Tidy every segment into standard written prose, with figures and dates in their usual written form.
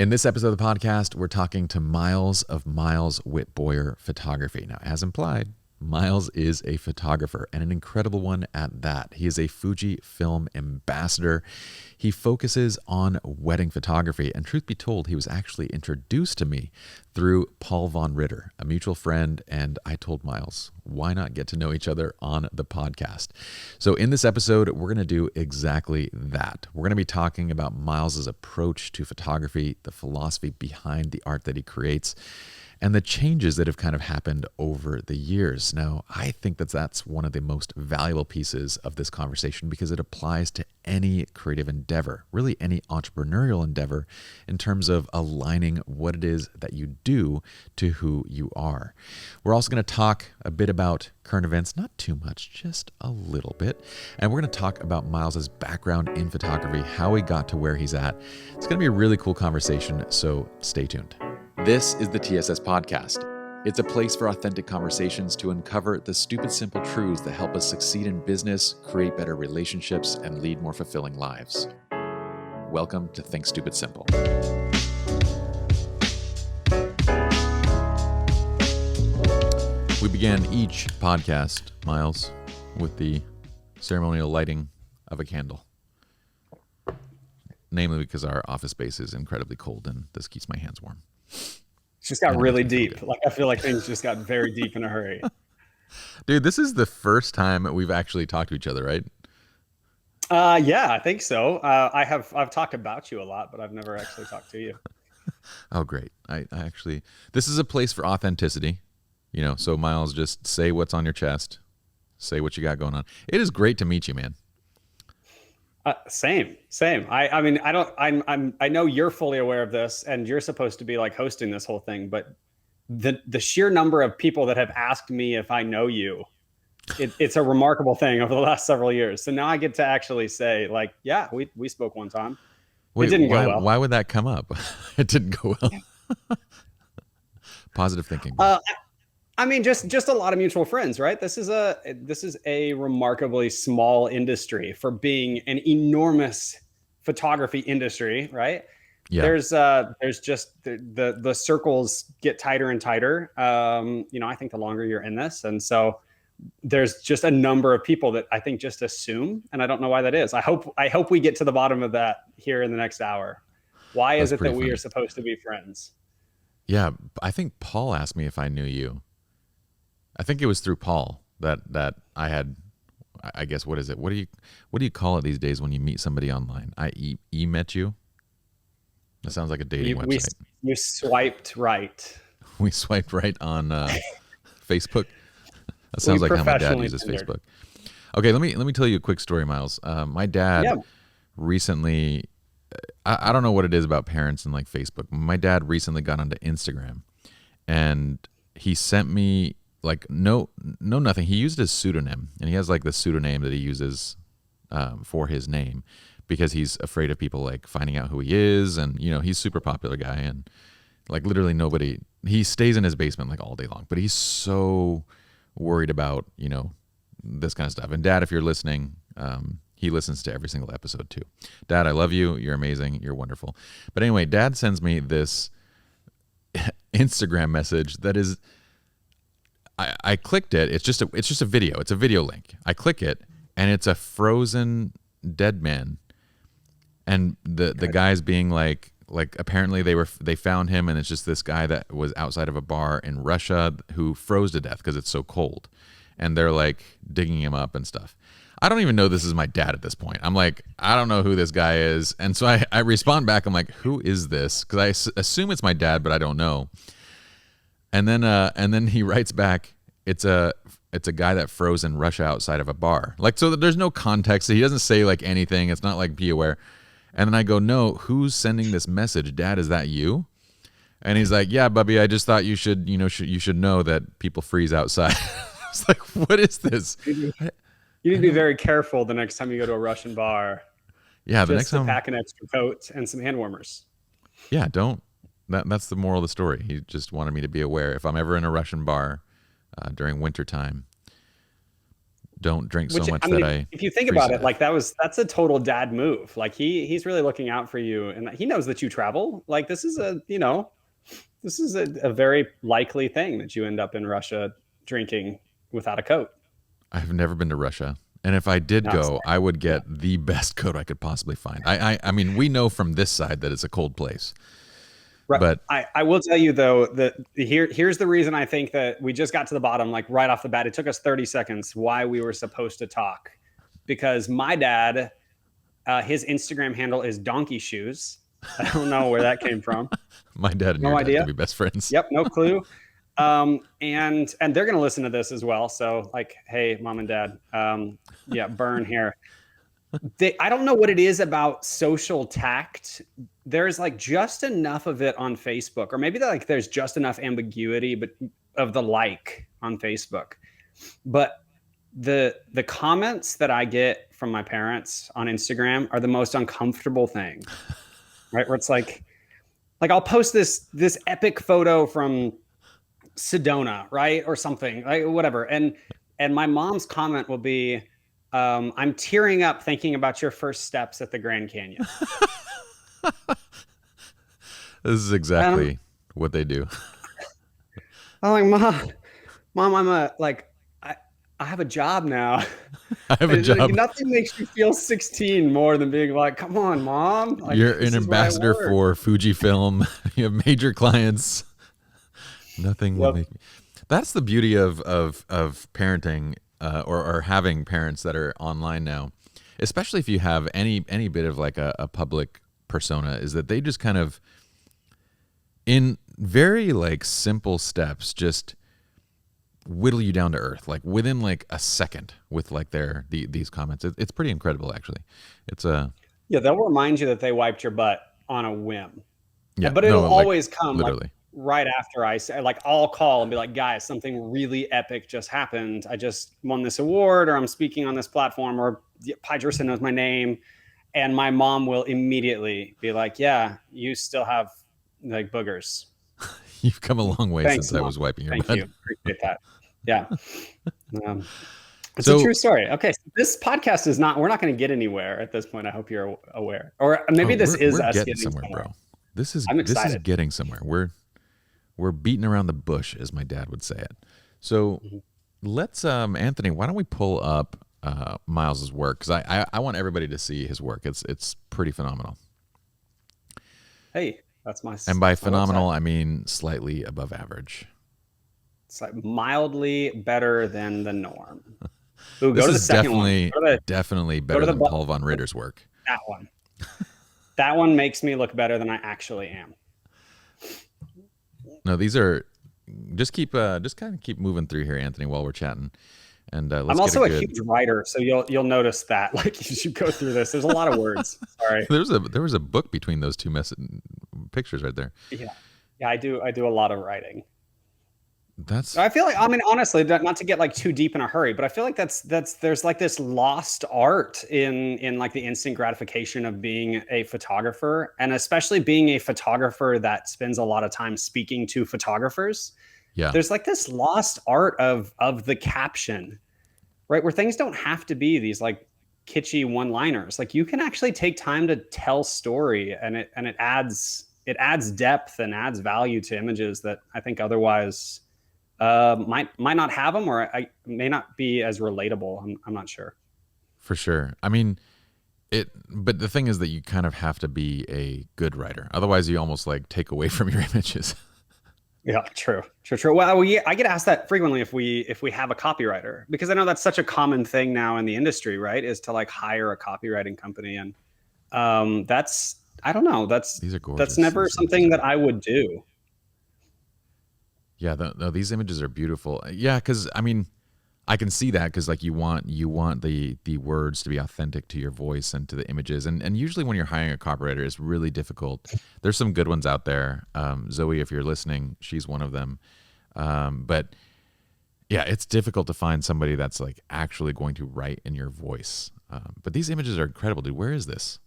In this episode of the podcast, we're talking to Miles of Miles Witt Boyer Photography. Now, as implied, Miles is a photographer and an incredible one at that. He is a Fujifilm ambassador. He focuses on wedding photography, and truth be told, he was actually introduced to me through Paul Von Ritter, a mutual friend, and I told Miles, why not get to know each other on the podcast? So in this episode, we're going to do exactly that. We're going to be talking about Miles's approach to photography, the philosophy behind the art that he creates, and the changes that have kind of happened over the years. Now, I think that that's one of the most valuable pieces of this conversation because it applies to any creative endeavor, really any entrepreneurial endeavor, in terms of aligning what it is that you do to who you are. We're also going to talk a bit about current events, not too much, just a little bit. And we're going to talk about Miles's background in photography, how he got to where he's at. It's going to be a really cool conversation, so stay tuned. This is the TSS Podcast. It's a place for authentic conversations to uncover the stupid, simple truths that help us succeed in business, create better relationships, and lead more fulfilling lives. Welcome to Think Stupid Simple. We began each podcast, Miles, with the ceremonial lighting of a candle. Namely because our office space is incredibly cold and this keeps my hands warm. It just got really deep. Like I feel like things just got very deep in a hurry. Dude, this is the first time we've actually talked to each other, right? Yeah, I think so. I've talked about you a lot, but I've never actually talked to you. Oh, great. I actually, this is a place for authenticity. So Miles, just say what's on your chest. Say what you got going on. It is great to meet you, man. Same. I know you're fully aware of this and you're supposed to be like hosting this whole thing, but the sheer number of people that have asked me if I know you, it's a remarkable thing over the last several years. So now I get to actually say like, yeah, we spoke one time. Wait, it didn't go well. Why would that come up? It didn't go well. Positive thinking. Just a lot of mutual friends, right? This is a remarkably small industry for being an enormous photography industry, right? Yeah. There's just the circles get tighter and tighter. I think the longer you're in this, and so there's just a number of people that I think just assume, and I don't know why that is. I hope we get to the bottom of that here in the next hour. Why is it that we are supposed to be friends? Yeah, I think Paul asked me if I knew you. I think it was through Paul that I had, I guess, what is it? What do you call it these days when you meet somebody online? I met you? That sounds like a dating website. You swiped right. We swiped right on Facebook. That sounds like how my dad uses Facebook. Okay, let me tell you a quick story, Miles. My dad recently, I don't know what it is about parents and like Facebook. My dad recently got onto Instagram and he sent me like nothing. He used his pseudonym, and he has like the pseudonym that he uses for his name because he's afraid of people like finding out who he is, and he's a super popular guy, and like literally nobody. He stays in his basement like all day long, but he's so worried about this kind of stuff. And Dad, if you're listening, he listens to every single episode too. Dad, I love you. You're amazing. You're wonderful. But anyway, Dad sends me this Instagram message that is. I clicked it. It's just a video. It's a video link. I click it, and it's a frozen dead man, and the guy's being like apparently they found him, and it's just this guy that was outside of a bar in Russia who froze to death because it's so cold, and they're like digging him up and stuff. I don't even know this is my dad at this point. I'm like, I don't know who this guy is, and so I respond back. I'm like, who is this? Because I assume it's my dad, but I don't know. And then he writes back, it's a guy that froze in Russia outside of a bar. Like, so there's no context. He doesn't say like anything. It's not like be aware. And then I go, no, who's sending this message? Dad, is that you? And he's like, yeah, Bubby, I just thought you should know that people freeze outside. I was like, what is this? You need to be very careful the next time you go to a Russian bar. Yeah, the just next time pack an extra coat and some hand warmers. Yeah, don't. That's the moral of the story. He just wanted me to be aware. If I'm ever in a Russian bar during wintertime, Don't drink so much if you think about it, like that's a total dad move. Like he's really looking out for you, and he knows that you travel. Like this is a very likely thing that you end up in Russia drinking without a coat. I've never been to Russia. And if I did go, I would get the best coat I could possibly find. I mean, we know from this side that it's a cold place. Right. But I will tell you though that here's the reason I think that we just got to the bottom, like right off the bat. It took us 30 seconds why we were supposed to talk, because my dad, his Instagram handle is Donkey Shoes. I don't know where that came from. My dad and your dad could be best friends. Yep, no clue. And they're gonna listen to this as well. So like, hey, mom and dad, burn here. I don't know what it is about social tact. There's like just enough of it on Facebook, or maybe there's just enough ambiguity, but of the like on Facebook. But the comments that I get from my parents on Instagram are the most uncomfortable thing, right? Where it's like I'll post this epic photo from Sedona, right, or something, like whatever, and my mom's comment will be, I'm tearing up thinking about your first steps at the Grand Canyon. This is exactly what they do. I'm like, mom, I have a job now. I have a job. Like, nothing makes you feel 16 more than being like, come on, mom. Like, you're an ambassador for Fujifilm. You have major clients. Nothing will make me. That's the beauty of parenting, or having parents that are online now, especially if you have any bit of like a public persona, is that they just kind of, in very like simple steps, just whittle you down to earth, like within like a second with like these comments. It's pretty incredible, actually. It's they'll remind you that they wiped your butt on a whim. Yeah, but it'll always come literally. Like, right after I say, like, I'll call and be like, guys, something really epic just happened. I just won this award, or I'm speaking on this platform, or Pi Jerson knows my name. And my mom will immediately be like, yeah, you still have like boogers. You've come a long way. Thanks, since Mom. I was wiping your butt. Thank you. Appreciate that. Yeah. It's a true story. Okay. So this podcast is we're not going to get anywhere at this point. I hope you're aware, or maybe this is us getting somewhere, bro. This is getting somewhere. We're beating around the bush, as my dad would say it. So let's, Anthony, why don't we pull up Miles's work? Because I want everybody to see his work. It's pretty phenomenal. Hey, that's my. And by phenomenal, I mean slightly above average. It's like mildly better than the norm. Ooh, this is definitely better than Paul von Ritter's work. That one. That one makes me look better than I actually am. No, these are just kind of keep moving through here, Anthony, while we're chatting. And let's I'm also a huge writer, so you'll notice that like as you go through this, there's a lot of words. Sorry. There was a book between those two pictures right there. Yeah, I do a lot of writing. I feel like, I mean, honestly, not to get like too deep in a hurry, but I feel like there's like this lost art in like the instant gratification of being a photographer, and especially being a photographer that spends a lot of time speaking to photographers. Yeah. There's like this lost art of the caption, right? Where things don't have to be these like kitschy one-liners. Like you can actually take time to tell story, and it adds depth and adds value to images that I think otherwise might not have them, or I may not be as relatable. I'm not sure. For sure. I mean, but the thing is that you kind of have to be a good writer. Otherwise you almost like take away from your images. Yeah, true. Well, I get asked that frequently if we have a copywriter, because I know that's such a common thing now in the industry, right? Is to like hire a copywriting company. And I don't know. These are gorgeous. That's never something that I would do. Yeah, no, these images are beautiful. Yeah, because I mean, I can see that, because like you want the words to be authentic to your voice and to the images, and usually when you're hiring a copywriter, it's really difficult. There's some good ones out there. Zoe, if you're listening, she's one of them. But yeah, it's difficult to find somebody that's like actually going to write in your voice. But these images are incredible, dude. Where is this?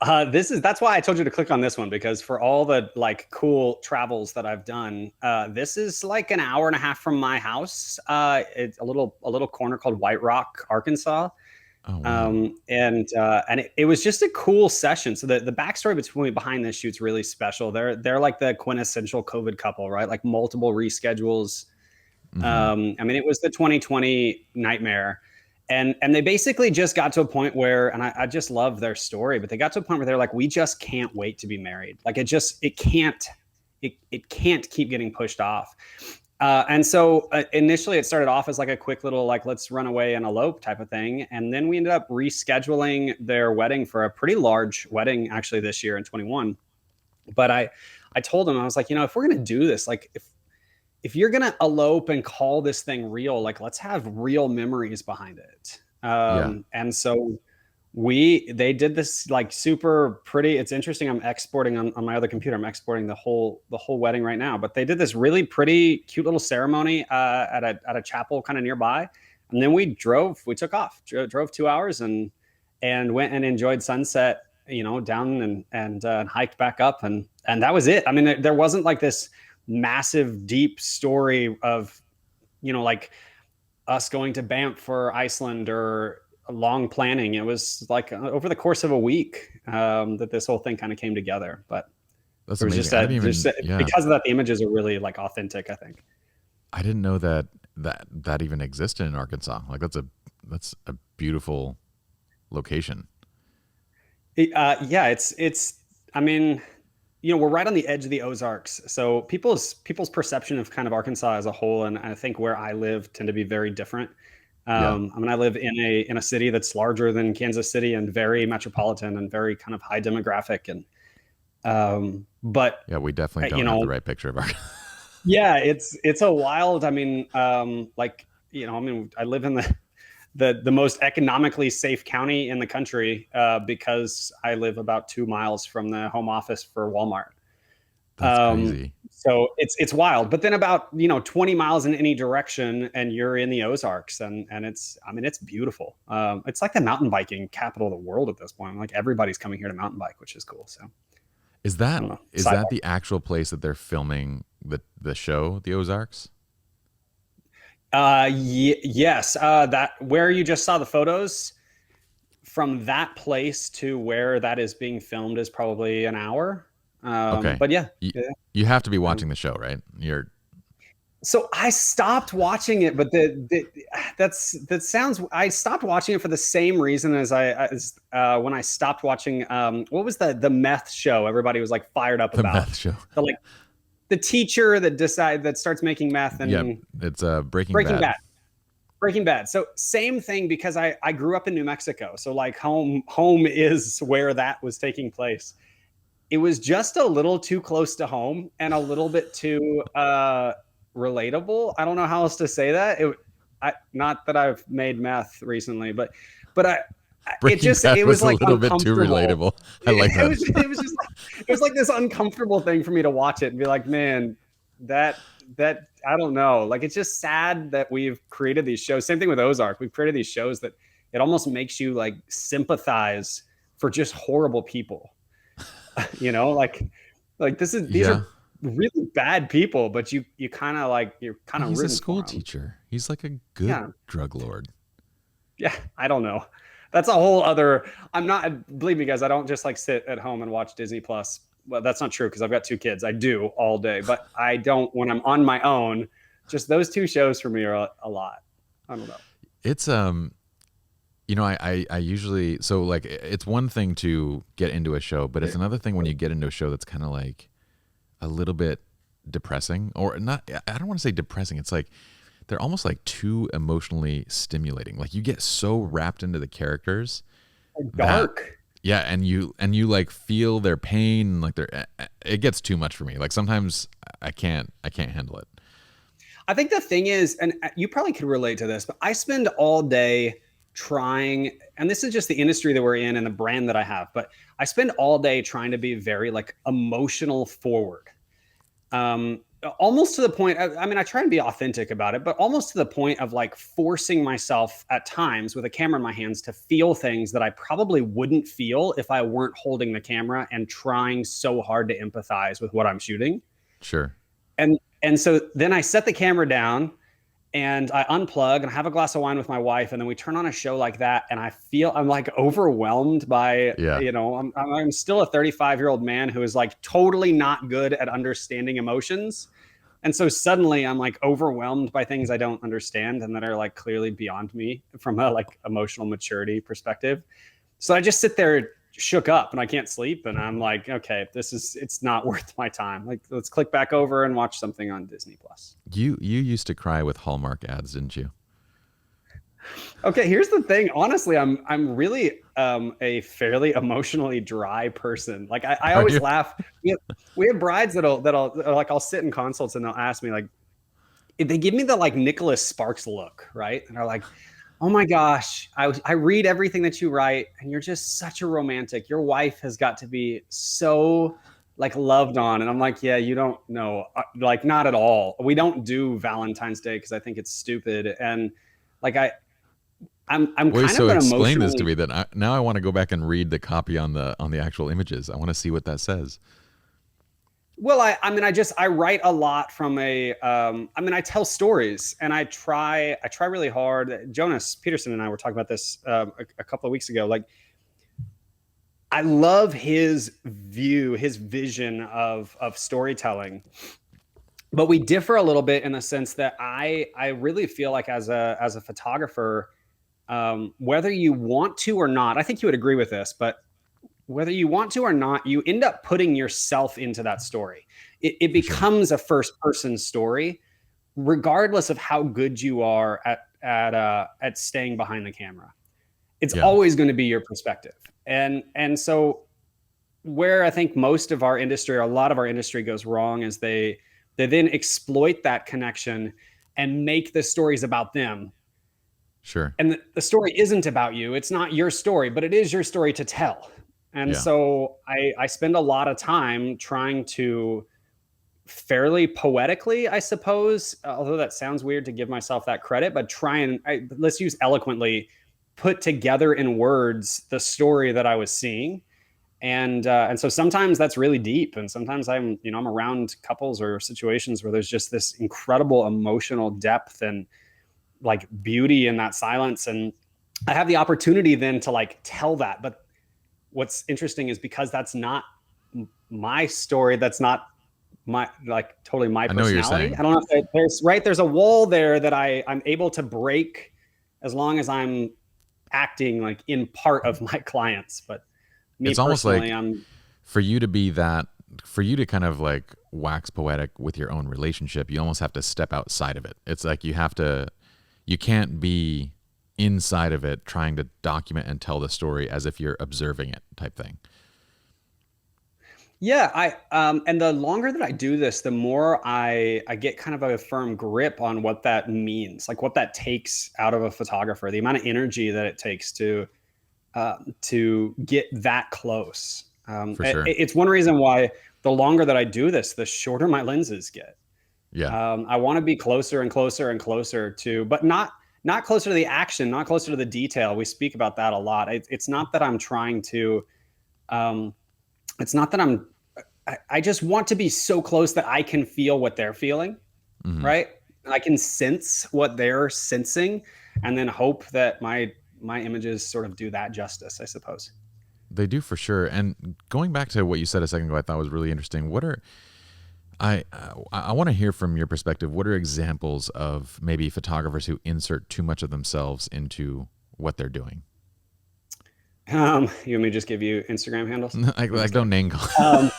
That's why I told you to click on this one, because for all the like cool travels that I've done, this is like an hour and a half from my house. It's a little corner called White Rock, Arkansas. Oh wow. And it was just a cool session. So the backstory behind this shoot's really special. They're like the quintessential COVID couple, right? Like multiple reschedules. Mm-hmm. I mean, it was the 2020 nightmare. And they basically just got to a point where, and I just love their story, but they got to a point where they're like, we just can't wait to be married. Like it can't keep getting pushed off. And so initially it started off as like a quick little, like, let's run away and elope type of thing. And then we ended up rescheduling their wedding for a pretty large wedding actually this year in 21. But I told them, I was like, if we're going to do this, like if you're going to elope and call this thing real, like let's have real memories behind it. Yeah. And so they did this like super pretty. It's interesting. I'm exporting on my other computer. I'm exporting the whole wedding right now. But they did this really pretty, cute little ceremony at a chapel kind of nearby, and then we took off, drove 2 hours and went and enjoyed sunset. Down and hiked back up, and that was it. I mean, there wasn't like this massive, deep story of like us going to Banff for Iceland or long planning. It was like over the course of a week that this whole thing kind of came together. But That's there was amazing. I didn't even, yeah. because of that, the images are really like authentic, I think. I didn't know that even existed in Arkansas. Like that's a beautiful location. Yeah, it's. I mean, we're right on the edge of the Ozarks, so people's perception of kind of Arkansas as a whole, and I think where I live, tend to be very different. Yeah. I mean, I live in a city that's larger than Kansas City and very metropolitan and very kind of high demographic, and but Yeah, we definitely don't have the right picture of Arkansas. yeah, it's a wild. I mean, like I mean, I live in the most economically safe county in the country because I live about 2 miles from the home office for Walmart. That's crazy. So it's wild. But then about 20 miles in any direction, and you're in the Ozarks, and it's beautiful. It's like the mountain biking capital of the world at this point. Like everybody's coming here to mountain bike, which is cool. So is that the actual place that they're filming the show, the Ozarks? Yes. That where you just saw the photos, from that place to where that is being filmed is probably an hour. Okay. But yeah. You have to be watching the show, right? So I stopped watching it, but I stopped watching it for the same reason as when I stopped watching what was the meth show everybody was like fired up about? The meth show. The teacher that starts making meth, and yeah, it's Breaking Bad. Breaking Bad. So same thing, because I grew up in New Mexico, so like home is where that was taking place. It was just a little too close to home and a little bit too relatable. I don't know how else to say that. Not that I've made meth recently, but it was like a little bit too relatable. I like that. It was like this uncomfortable thing for me to watch it and be like, man, that I don't know. Like, it's just sad that we've created these shows. Same thing with Ozark. We've created these shows that it almost makes you like sympathize for just horrible people. Like these are really bad people, but you're kind of he's a school teacher. He's like a good drug lord. Yeah, I don't know. That's a whole other. Believe me, guys, I don't just like sit at home and watch Disney Plus. Well, that's not true, because I've got 2 kids. I do all day, but I don't when I'm on my own. Just those 2 shows for me are a lot. I don't know. It's I usually, so like, it's one thing to get into a show, but it's another thing when you get into a show that's kind of like a little bit depressing, or not. I don't want to say depressing. It's like they're almost like too emotionally stimulating. Like you get so wrapped into the characters. Dark. And you like feel their pain. Like it gets too much for me. Like sometimes I can't handle it. I think the thing is, and you probably could relate to this, but I spend all day trying, and this is just the industry that we're in and the brand that I have, but I spend all day trying to be very like emotional forward. almost to the point, I mean, I try and be authentic about it, but almost to the point of like forcing myself at times with a camera in my hands to feel things that I probably wouldn't feel if I weren't holding the camera and trying so hard to empathize with what I'm shooting. Sure. And so then I set the camera down and I unplug and I have a glass of wine with my wife, and then we turn on a show like that, and I feel I'm like overwhelmed by, Yeah. I'm still a 35-year-old man who is like totally not good at understanding emotions. And so suddenly I'm like overwhelmed by things I don't understand and that are like clearly beyond me from a like emotional maturity perspective. So I just sit there shook up and I can't sleep. And I'm like, okay, it's not worth my time. Like, let's click back over and watch something on Disney Plus. You used to cry with Hallmark ads, didn't you? Okay, here's the thing. Honestly, I'm really a fairly emotionally dry person. Like I always laugh. We have brides that'll like, I'll sit in consults and they'll ask me like, if they give me the like Nicholas Sparks look, right? And they're like, oh my gosh, I read everything that you write and you're just such a romantic. Your wife has got to be so like loved on. And I'm like, yeah, you don't know, like not at all. We don't do Valentine's Day because I think it's stupid. And like I'm Wait, kind so of an explain emotionally. this to me. Then now I want to go back and read the copy on the actual images. I want to see what that says. Well, I mean, I write a lot from I mean, I tell stories and I try really hard. Jonas Peterson and I were talking about this a couple of weeks ago. Like, I love his view, his vision of storytelling, but we differ a little bit in the sense that I really feel like as a photographer, whether you want to or not, I think you would agree with this, but whether you want to or not, you end up putting yourself into that story. It becomes a first person story, regardless of how good you are at staying behind the camera. It's always going to be your perspective. And so where I think most of our industry, or a lot of our industry, goes wrong is they then exploit that connection and make the stories about them. Sure. And the story isn't about you. It's not your story, but it is your story to tell. And so I spend a lot of time trying to fairly poetically, I suppose, although that sounds weird to give myself that credit, but let's use eloquently, put together in words the story that I was seeing. And so sometimes that's really deep. And sometimes I'm around couples or situations where there's just this incredible emotional depth and like beauty in that silence. And I have the opportunity then to like tell that. But what's interesting is because that's not my story, that's not my like totally my personality. I don't know if there's a wall there that I'm able to break as long as I'm acting like in part of my clients. But me, it's almost like I'm for you to kind of like wax poetic with your own relationship, you almost have to step outside of it. It's like you can't be inside of it trying to document and tell the story as if you're observing it type thing. Yeah, and the longer that I do this, the more I get kind of a firm grip on what that means, like what that takes out of a photographer, the amount of energy that it takes to get that close. For sure. It's one reason why the longer that I do this, the shorter my lenses get. Yeah. I want to be closer and closer and closer to, but not closer to the action, not closer to the detail. We speak about that a lot. It's not that I'm trying to, it's not that I just want to be so close that I can feel what they're feeling, right? I can sense what they're sensing and then hope that my images sort of do that justice, I suppose. They do for sure. And going back to what you said a second ago, I thought was really interesting. I want to hear from your perspective. What are examples of maybe photographers who insert too much of themselves into what they're doing? You want me to just give you Instagram handles? Like don't name call.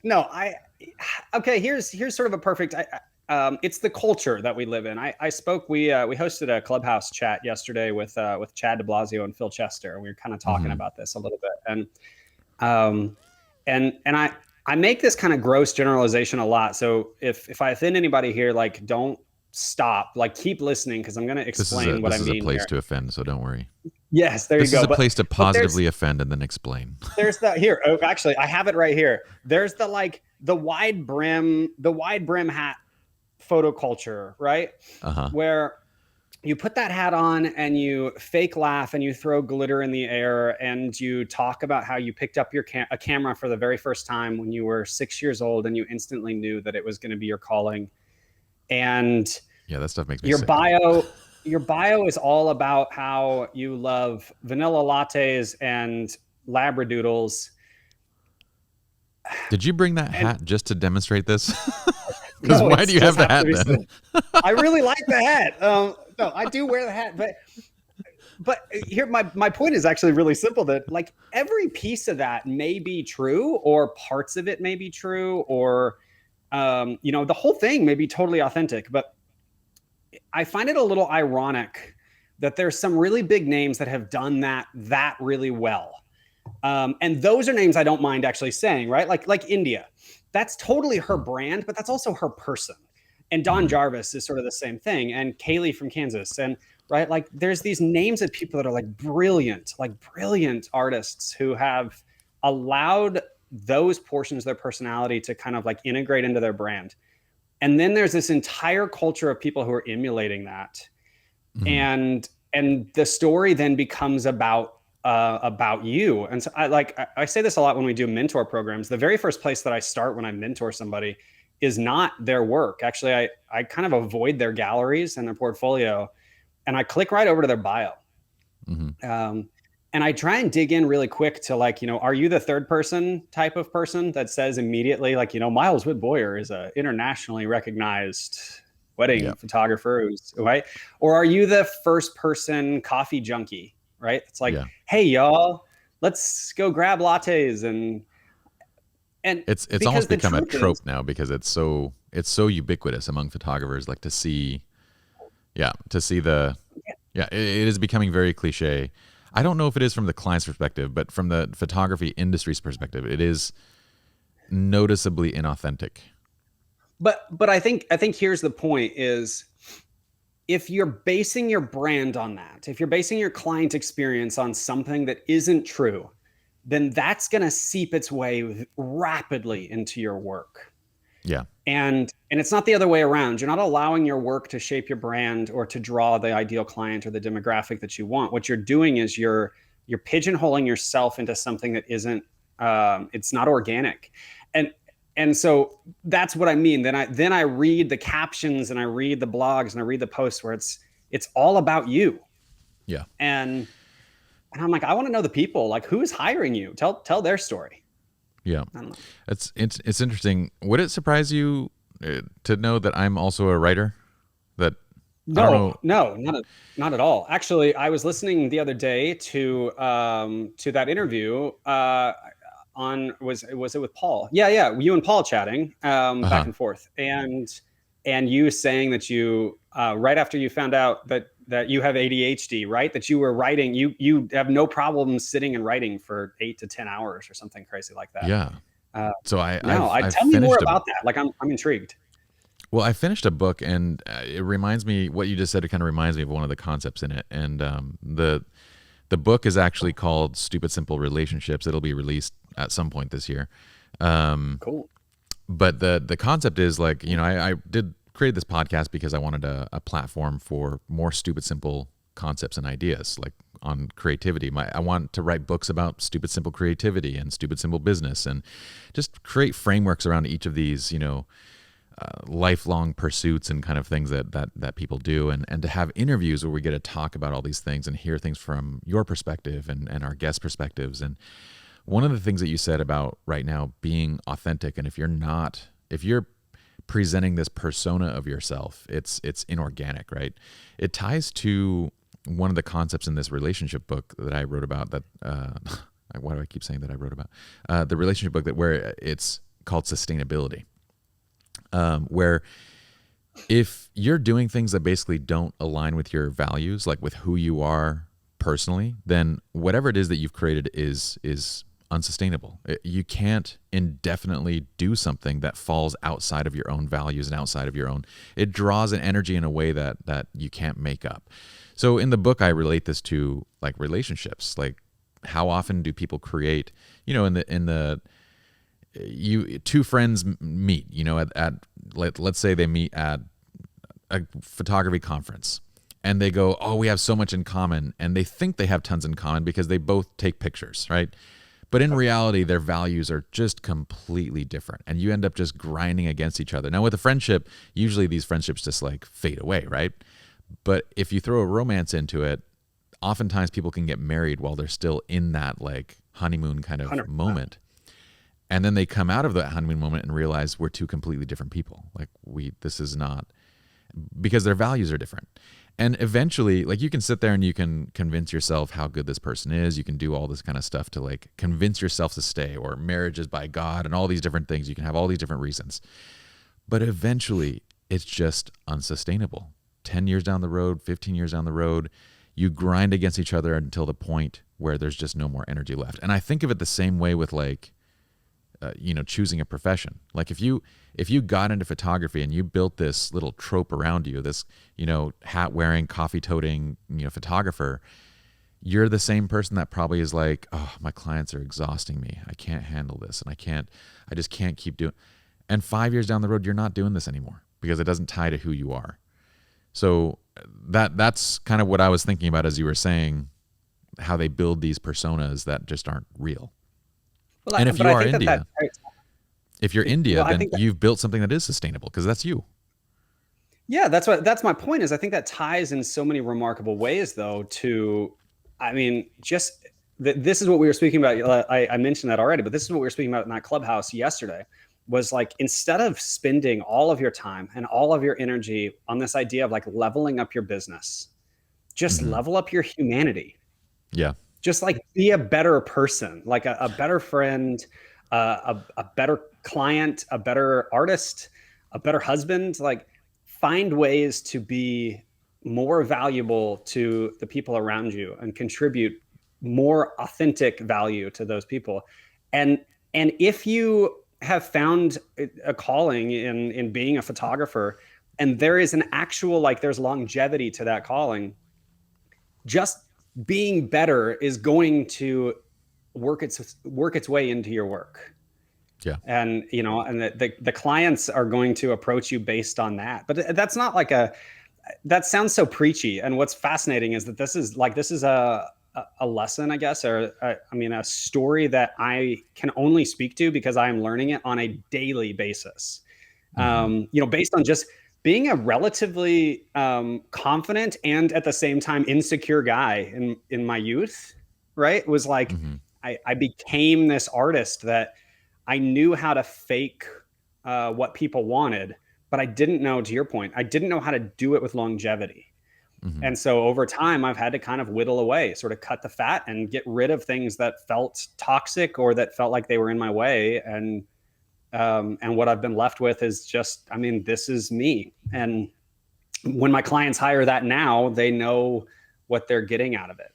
No, okay. Here's sort of a perfect. It's the culture that we live in. We hosted a Clubhouse chat yesterday with Chad de Blasio and Phil Chester, and we were kind of talking about this a little bit. And I make this kind of gross generalization a lot. So if I offend anybody here, like don't stop, like keep listening because I'm going to explain what I mean. This is a place here. to offend, so don't worry. Yes, there you This go. is a place to positively offend and then explain. There's the here. Oh, actually, I have it right here. There's the wide brim hat photo culture, right? Where you put that hat on and you fake laugh and you throw glitter in the air and you talk about how you picked up a camera for the very first time when you were 6 years old and you instantly knew that it was going to be your calling. And yeah, that stuff makes me your sick. Your bio is all about how you love vanilla lattes and labradoodles. Did you bring that hat just to demonstrate this? Because why do you have the hat then? I really like the hat. No, I do wear the hat, but here my point is actually really simple. That like every piece of that may be true, or parts of it may be true, or the whole thing may be totally authentic. But I find it a little ironic that there's some really big names that have done that really well. And those are names I don't mind actually saying, right? Like India. That's totally her brand, but that's also her person. And Don Jarvis is sort of the same thing. And Kaylee from Kansas. And right, like there's these names of people that are like brilliant artists who have allowed those portions of their personality to kind of like integrate into their brand. And then there's this entire culture of people who are emulating that. And the story then becomes about you. And so I say this a lot when we do mentor programs. The very first place that I start when I mentor somebody is not their work. Actually, I kind of avoid their galleries and their portfolio, and I click right over to their bio. And I try and dig in really quick to like, are you the third person type of person that says immediately like, Miles Witt Boyer is a internationally recognized wedding photographer, right? Or are you the first person coffee junkie, right? It's like, hey y'all, let's go grab lattes and it's almost become a trope now because it's so ubiquitous among photographers, like to see it is becoming very cliche. I don't know if it is from the client's perspective, but from the photography industry's perspective, it is noticeably inauthentic. But I think here's the point is, if you're basing your brand on that, if you're basing your client experience on something that isn't true, then that's going to seep its way rapidly into your work. Yeah. And it's not the other way around. You're not allowing your work to shape your brand or to draw the ideal client or the demographic that you want. What you're doing is you're pigeonholing yourself into something that isn't, it's not organic. And so that's what I mean. Then I read the captions and I read the blogs and I read the posts where it's all about you. Yeah. And I'm like, I want to know the people, like who's hiring you? Tell their story. Yeah. I don't know. It's interesting. Would it surprise you to know that I'm also a writer? No, not at all. Actually, I was listening the other day to that interview was it with Paul? Yeah. You and Paul chatting back and forth, and you saying that you right after you found out that you have ADHD, right? That you were writing, you have no problem sitting and writing for 8 to 10 hours or something crazy like that. Yeah. So tell me more about that. Like I'm intrigued. Well, I finished a book, and it reminds me, what you just said, it kind of reminds me of one of the concepts in it. And the book is actually called Stupid Simple Relationships. It'll be released at some point this year. Cool. But the concept is like, I did create this podcast because I wanted a platform for more stupid, simple concepts and ideas, like on creativity. I want to write books about stupid, simple creativity and stupid, simple business, and just create frameworks around each of these, lifelong pursuits and kind of things that people do, and to have interviews where we get to talk about all these things and hear things from your perspective and our guest perspectives. And one of the things that you said about right now being authentic, and if you're presenting this persona of yourself, it's inorganic, right? It ties to one of the concepts in this relationship book that I wrote about that why do I keep saying that I wrote about the relationship book where it's called sustainability. Where if you're doing things that basically don't align with your values, like with who you are personally, then whatever it is that you've created is unsustainable. You can't indefinitely do something that falls outside of your own values and outside of your own. It draws an energy in a way that you can't make up. So in the book, I relate this to like relationships. Like, how often do people create, two friends meet, let's say they meet at a photography conference, and they go, oh, we have so much in common. And they think they have tons in common because they both take pictures, right? But in reality, their values are just completely different. And you end up just grinding against each other. Now, with a friendship, usually these friendships just like fade away, right? But if you throw a romance into it, oftentimes people can get married while they're still in that like honeymoon kind of 100%. moment. And then they come out of that honeymoon moment and realize we're two completely different people. Like this is not, because their values are different. And eventually, like, you can sit there and you can convince yourself how good this person is. You can do all this kind of stuff to like convince yourself to stay, or marriage is by God and all these different things. You can have all these different reasons. But eventually, it's just unsustainable. 10 years down the road, 15 years down the road, you grind against each other until the point where there's just no more energy left. And I think of it the same way with like, choosing a profession. Like if you got into photography and you built this little trope around you, this, hat wearing, coffee toting, photographer, you're the same person that probably is like, oh, my clients are exhausting me. I can't handle this. And I just can't keep doing. And 5 years down the road, you're not doing this anymore because it doesn't tie to who you are. So that's kind of what I was thinking about as you were saying how they build these personas that just aren't real. Well, and if you are India, then that, you've built something that is sustainable because that's you. Yeah, that's my point is I think that ties in so many remarkable ways though to, I mean, just this is what we were speaking about. I mentioned that already, but this is what we were speaking about in that clubhouse yesterday was like, instead of spending all of your time and all of your energy on this idea of like leveling up your business, just level up your humanity. Yeah. Just like be a better person, like a better friend, a better client, a better artist, a better husband. Like find ways to be more valuable to the people around you and contribute more authentic value to those people. And if you have found a calling in being a photographer, and there is an actual, like there's longevity to that calling, just being better is going to work its way into your work. Yeah. And, and the clients are going to approach you based on that. But that's not like that sounds so preachy. And what's fascinating is that this is a lesson, I guess, or a story that I can only speak to because I am learning it on a daily basis. Based on just being a relatively confident and at the same time insecure guy in my youth, right? Was like, I became this artist that I knew how to fake what people wanted, but I didn't know, to your point, I didn't know how to do it with longevity. And so over time, I've had to kind of whittle away, sort of cut the fat and get rid of things that felt toxic or that felt like they were in my way. And what I've been left with is just, this is me. And when my clients hire that now, they know what they're getting out of it,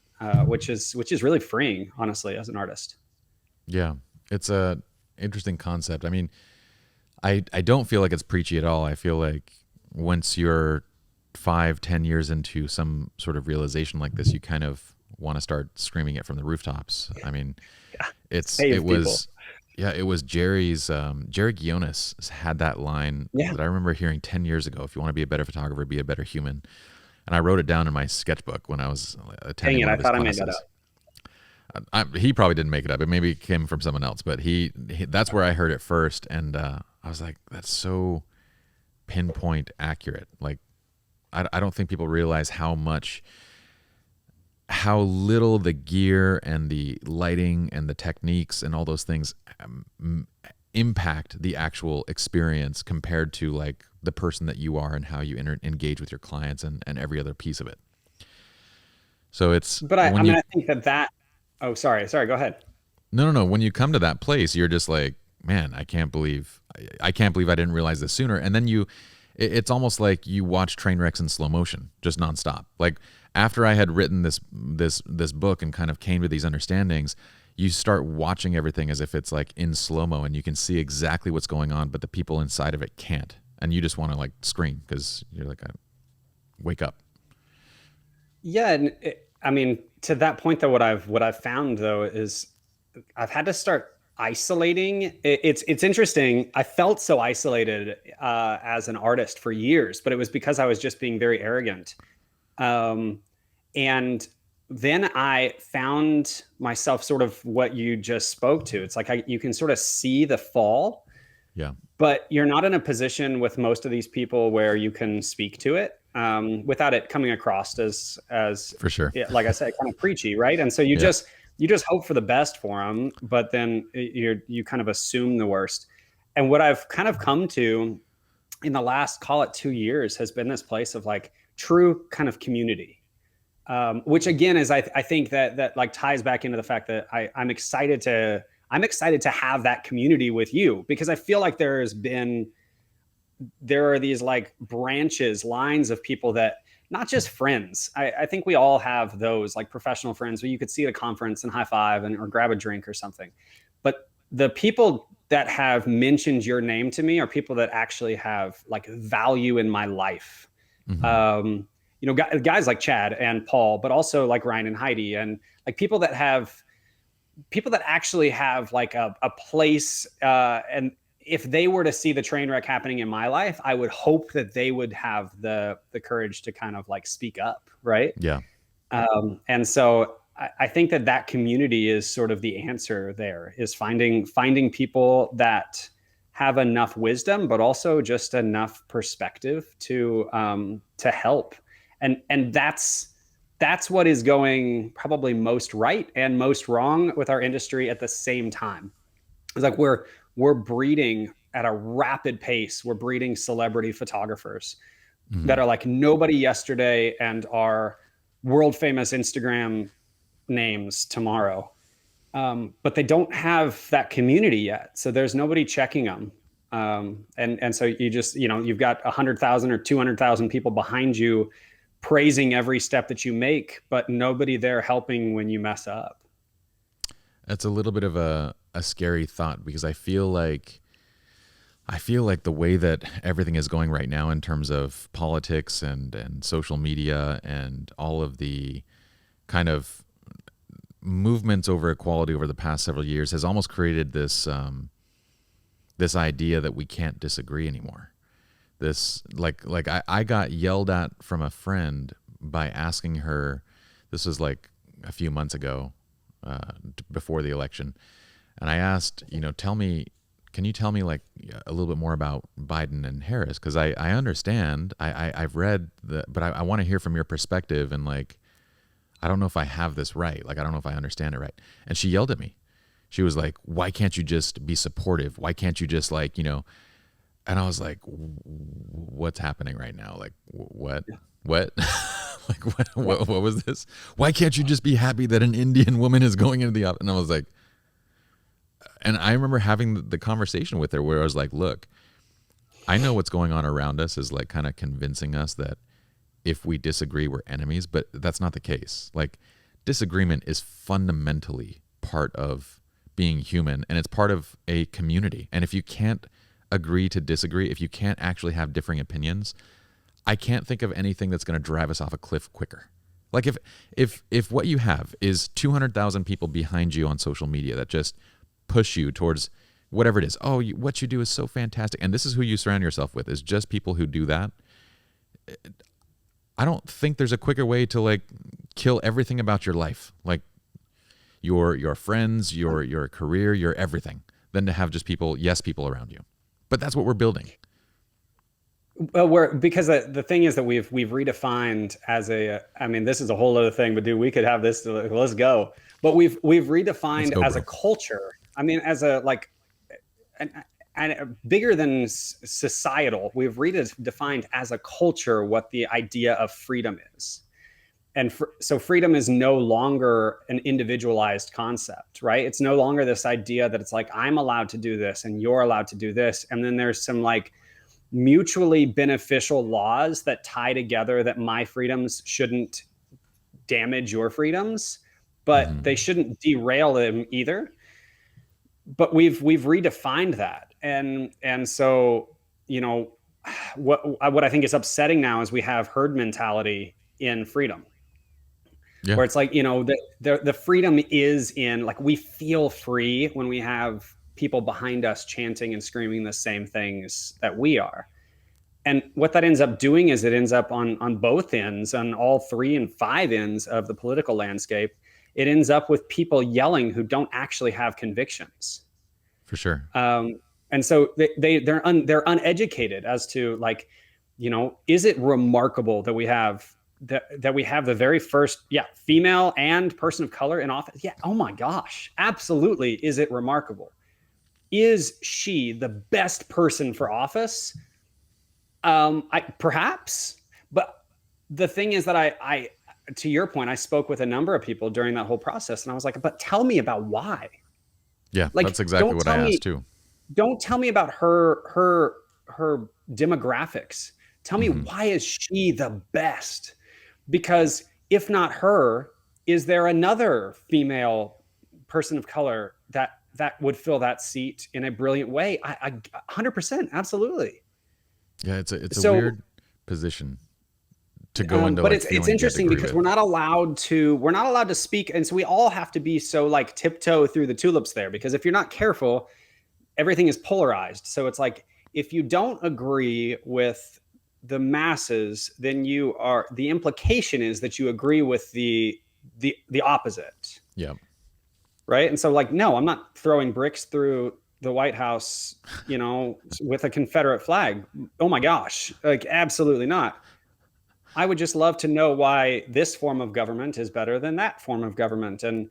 which is really freeing, honestly, as an artist. Yeah, it's a interesting concept. I don't feel like it's preachy at all. I feel like once you're 5-10 years into some sort of realization like this, you kind of want to start screaming it from the rooftops. It was Jerry Guionis had that line that I remember hearing 10 years ago. If you want to be a better photographer, be a better human. And I wrote it down in my sketchbook when I was attending one of his classes. I made that up. He probably didn't make it up. It maybe came from someone else, but he that's where I heard it first. And I was like, that's so pinpoint accurate. Like, I don't think people realize how little the gear and the lighting and the techniques and all those things impact the actual experience compared to like the person that you are and how you engage with your clients and every other piece of it. So it's, but I think that, oh, sorry, go ahead. No. When you come to that place, you're just like, man, I can't believe I didn't realize this sooner. And then it's almost like you watch train wrecks in slow motion, just nonstop. Like after I had written this book and kind of came to these understandings, you start watching everything as if it's like in slow-mo and you can see exactly what's going on, but the people inside of it can't. And you just want to like scream because you're like, wake up. Yeah. And I mean, to that point though, what I've found though is I've had to start isolating. It's interesting. I felt so isolated as an artist for years, but it was because I was just being very arrogant. Um, and then I found myself sort of what you just spoke to. It's like you can sort of see the fall, Yeah. but you're not in a position with most of these people where you can speak to it without it coming across as For sure. like I said, kind of preachy, right? And so you just hope for the best for them, but then you kind of assume the worst. And what I've kind of come to in the last, call it 2 years, has been this place of like true kind of community, which again is I think that like ties back into the fact that I'm excited to have that community with you, because I feel like there are these like lines of people that, not just friends. I think we all have those like professional friends where you could see at a conference and high five or grab a drink or something. But the people that have mentioned your name to me are people that actually have like value in my life. Mm-hmm. Guys like Chad and Paul, but also like Ryan and Heidi, and like people that actually have like a place, and if they were to see the train wreck happening in my life, I would hope that they would have the courage to kind of like speak up. Right. Yeah. And so I think that community is sort of the answer there, is finding people that have enough wisdom, but also just enough perspective to help. And that's what is going probably most right and most wrong with our industry at the same time. It's like we're breeding at a rapid pace. We're breeding celebrity photographers that are like nobody yesterday and are world famous Instagram names tomorrow. But they don't have that community yet. So there's nobody checking them. And so you've got 100,000 or 200,000 people behind you praising every step that you make, but nobody there helping when you mess up. That's a little bit of a scary thought, because I feel like the way that everything is going right now in terms of politics and social media and all of the kind of movements over equality over the past several years has almost created this idea that we can't disagree anymore. This like I got yelled at from a friend by asking her, this was like a few months ago, before the election, and I asked, can you tell me like a little bit more about Biden and Harris? Because I understand, I've read but I want to hear from your perspective, and like I don't know if I have this right. Like I don't know if I understand it right. And she yelled at me. She was like, why can't you just be supportive? Why can't you just like, and I was like, what's happening right now? Like, what? Like, what was this? Why can't you just be happy that an Indian woman is going into the office? And I was like, and I remember having the conversation with her where I was like, look, I know what's going on around us is like kind of convincing us that if we disagree, we're enemies, but that's not the case. Like, disagreement is fundamentally part of being human, and it's part of a community. And if you can't agree to disagree, if you can't actually have differing opinions, I can't think of anything that's going to drive us off a cliff quicker. Like if what you have is 200,000 people behind you on social media that just push you towards whatever it is. Oh, what you do is so fantastic. And this is who you surround yourself with, is just people who do that. I don't think there's a quicker way to like kill everything about your life. Like your friends, your career, your everything, than to have just people around you. But that's what we're building. Well, because the thing is that we've redefined as this is a whole other thing, but dude, we could have this, let's go. But we've redefined as a culture. I mean, as a like, and bigger than societal, we've redefined as a culture what the idea of freedom is. And so freedom is no longer an individualized concept, right? It's no longer this idea that it's like, I'm allowed to do this and you're allowed to do this. And then there's some like mutually beneficial laws that tie together that my freedoms shouldn't damage your freedoms. but they shouldn't derail them either. But we've redefined that, and so, you know, what I think is upsetting now is we have herd mentality in freedom, where it's like, you know, the freedom is in, like, we feel free when we have people behind us chanting and screaming the same things that we are. And what that ends up doing is it ends up on both ends, on all 3 and 5 ends of the political landscape. It ends up with people yelling who don't actually have convictions. For sure. And so they're uneducated as to, like, you know, is it remarkable that we have the very first female and person of color in office? Yeah. Oh my gosh. Absolutely. Is it remarkable? Is she the best person for office? Perhaps, but the thing is that I, to your point, I spoke with a number of people during that whole process, and I was like, but tell me about why. Yeah, like, that's exactly what I asked too. Don't tell me about her demographics. Tell me, why is she the best? Because if not her, is there another female person of color that would fill that seat in a brilliant way? I 100%, absolutely. Yeah, it's a weird position to go into. But like, it's interesting because we're not allowed to speak, and so we all have to be so, like, tiptoe through the tulips there, because if you're not careful, everything is polarized. So it's like, if you don't agree with the masses, then the implication is that you agree with the opposite. Yeah. Right. And so, like, no, I'm not throwing bricks through the White House, you know, with a Confederate flag. Oh my gosh. Like, absolutely not. I would just love to know why this form of government is better than that form of government. And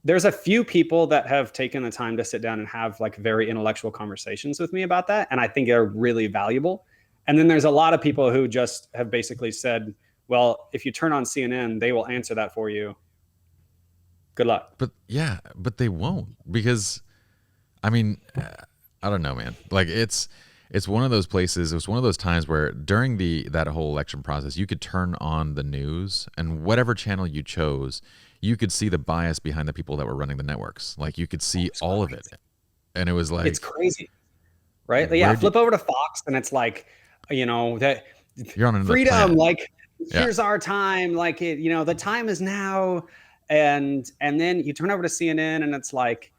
there's a few people that have taken the time to sit down and have, like, very intellectual conversations with me about that, and I think they're really valuable. And then there's a lot of people who just have basically said, well, if you turn on CNN, they will answer that for you. Good luck. But they won't, because, I mean, I don't know, man. Like, it's one of those places. It was one of those times where during that whole election process, you could turn on the news, and whatever channel you chose, you could see the bias behind the people that were running the networks. Like, you could see all of it, and it was like, it's crazy, right? Yeah, flip over to Fox, and it's like, you know, that you're on freedom. Like, here's our time. Like, you know, the time is now. And then you turn over to CNN, and it's like,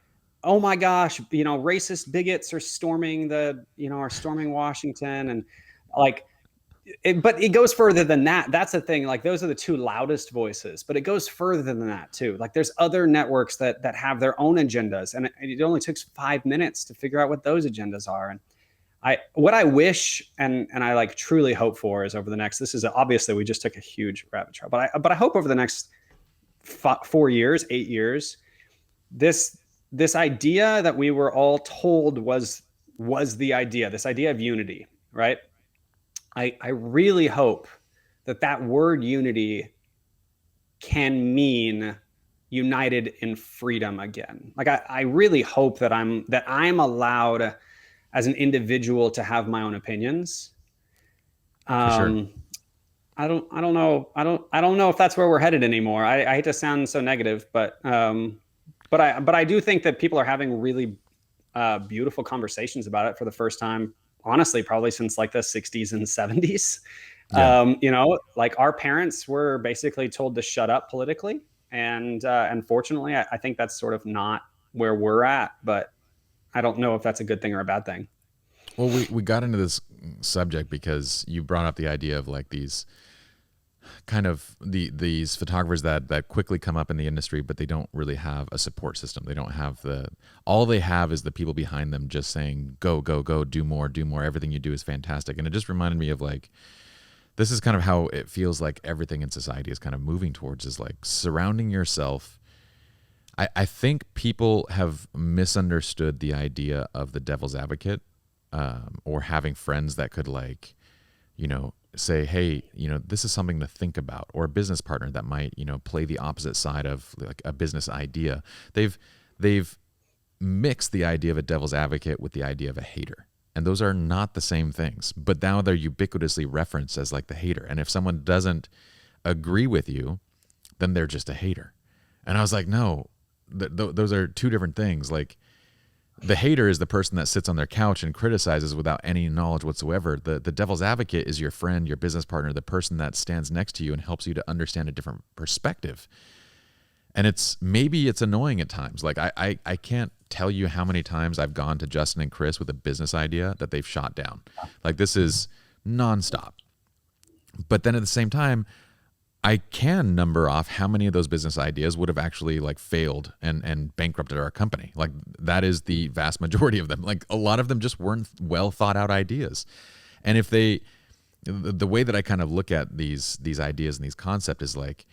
oh my gosh, you know, racist bigots are storming Washington, and, like, but it goes further than that. That's the thing. Like, those are the 2 loudest voices, but it goes further than that too. Like, there's other networks that have their own agendas, and it only takes 5 minutes to figure out what those agendas are. And what I wish and I, like, truly hope for is, over the next, this is obviously, we just took a huge rabbit trail, but I hope over the next 4 years, 8 years, this idea that we were all told was the idea, this idea of unity, right? I really hope that word unity can mean united in freedom again. Like, I really hope that I'm allowed as an individual to have my own opinions. For sure. I don't know if that's where we're headed anymore. I hate to sound so negative, but I do think that people are having really beautiful conversations about it for the first time, honestly, probably since, like, the 60s and 70s. Yeah. You know, like, our parents were basically told to shut up politically. And unfortunately, I think that's sort of not where we're at, but I don't know if that's a good thing or a bad thing. Well, we got into this subject because you brought up the idea of, like, these kind of these photographers that quickly come up in the industry, but they don't really have a support system. They don't have all they have is the people behind them just saying, go, go, go, do more. Everything you do is fantastic. And it just reminded me of, like, this is kind of how it feels like everything in society is kind of moving towards, is, like, surrounding yourself. I think people have misunderstood the idea of the devil's advocate, or having friends that could, like, you know, say, hey, you know, this is something to think about, or a business partner that might, you know, play the opposite side of, like, a business idea. They've mixed the idea of a devil's advocate with the idea of a hater, and those are not the same things, but now they're ubiquitously referenced as, like, the hater. And if someone doesn't agree with you, then they're just a hater. And I was like, no, those are two different things. Like, the hater is the person that sits on their couch and criticizes without any knowledge whatsoever. The devil's advocate is your friend, your business partner, the person that stands next to you and helps you to understand a different perspective. And maybe it's annoying at times. Like, I can't tell you how many times I've gone to Justin and Chris with a business idea that they've shot down. Like, this is nonstop. But then at the same time, I can number off how many of those business ideas would have actually like failed and bankrupted our company. Like, that is the vast majority of them. Like, a lot of them just weren't well thought out ideas. And if the way that I kind of look at these ideas and these concepts is like,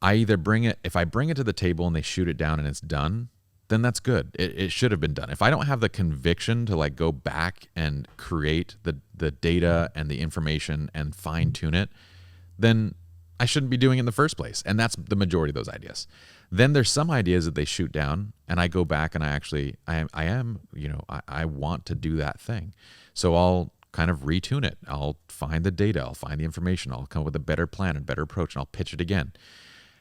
if I bring it to the table and they shoot it down and it's done, then that's good. It should have been done. If I don't have the conviction to like go back and create the data and the information and fine tune it, then I shouldn't be doing it in the first place. And that's the majority of those ideas. Then there's some ideas that they shoot down and I go back and I want to do that thing. So I'll kind of retune it. I'll find the data. I'll find the information. I'll come up with a better plan and better approach, and I'll pitch it again.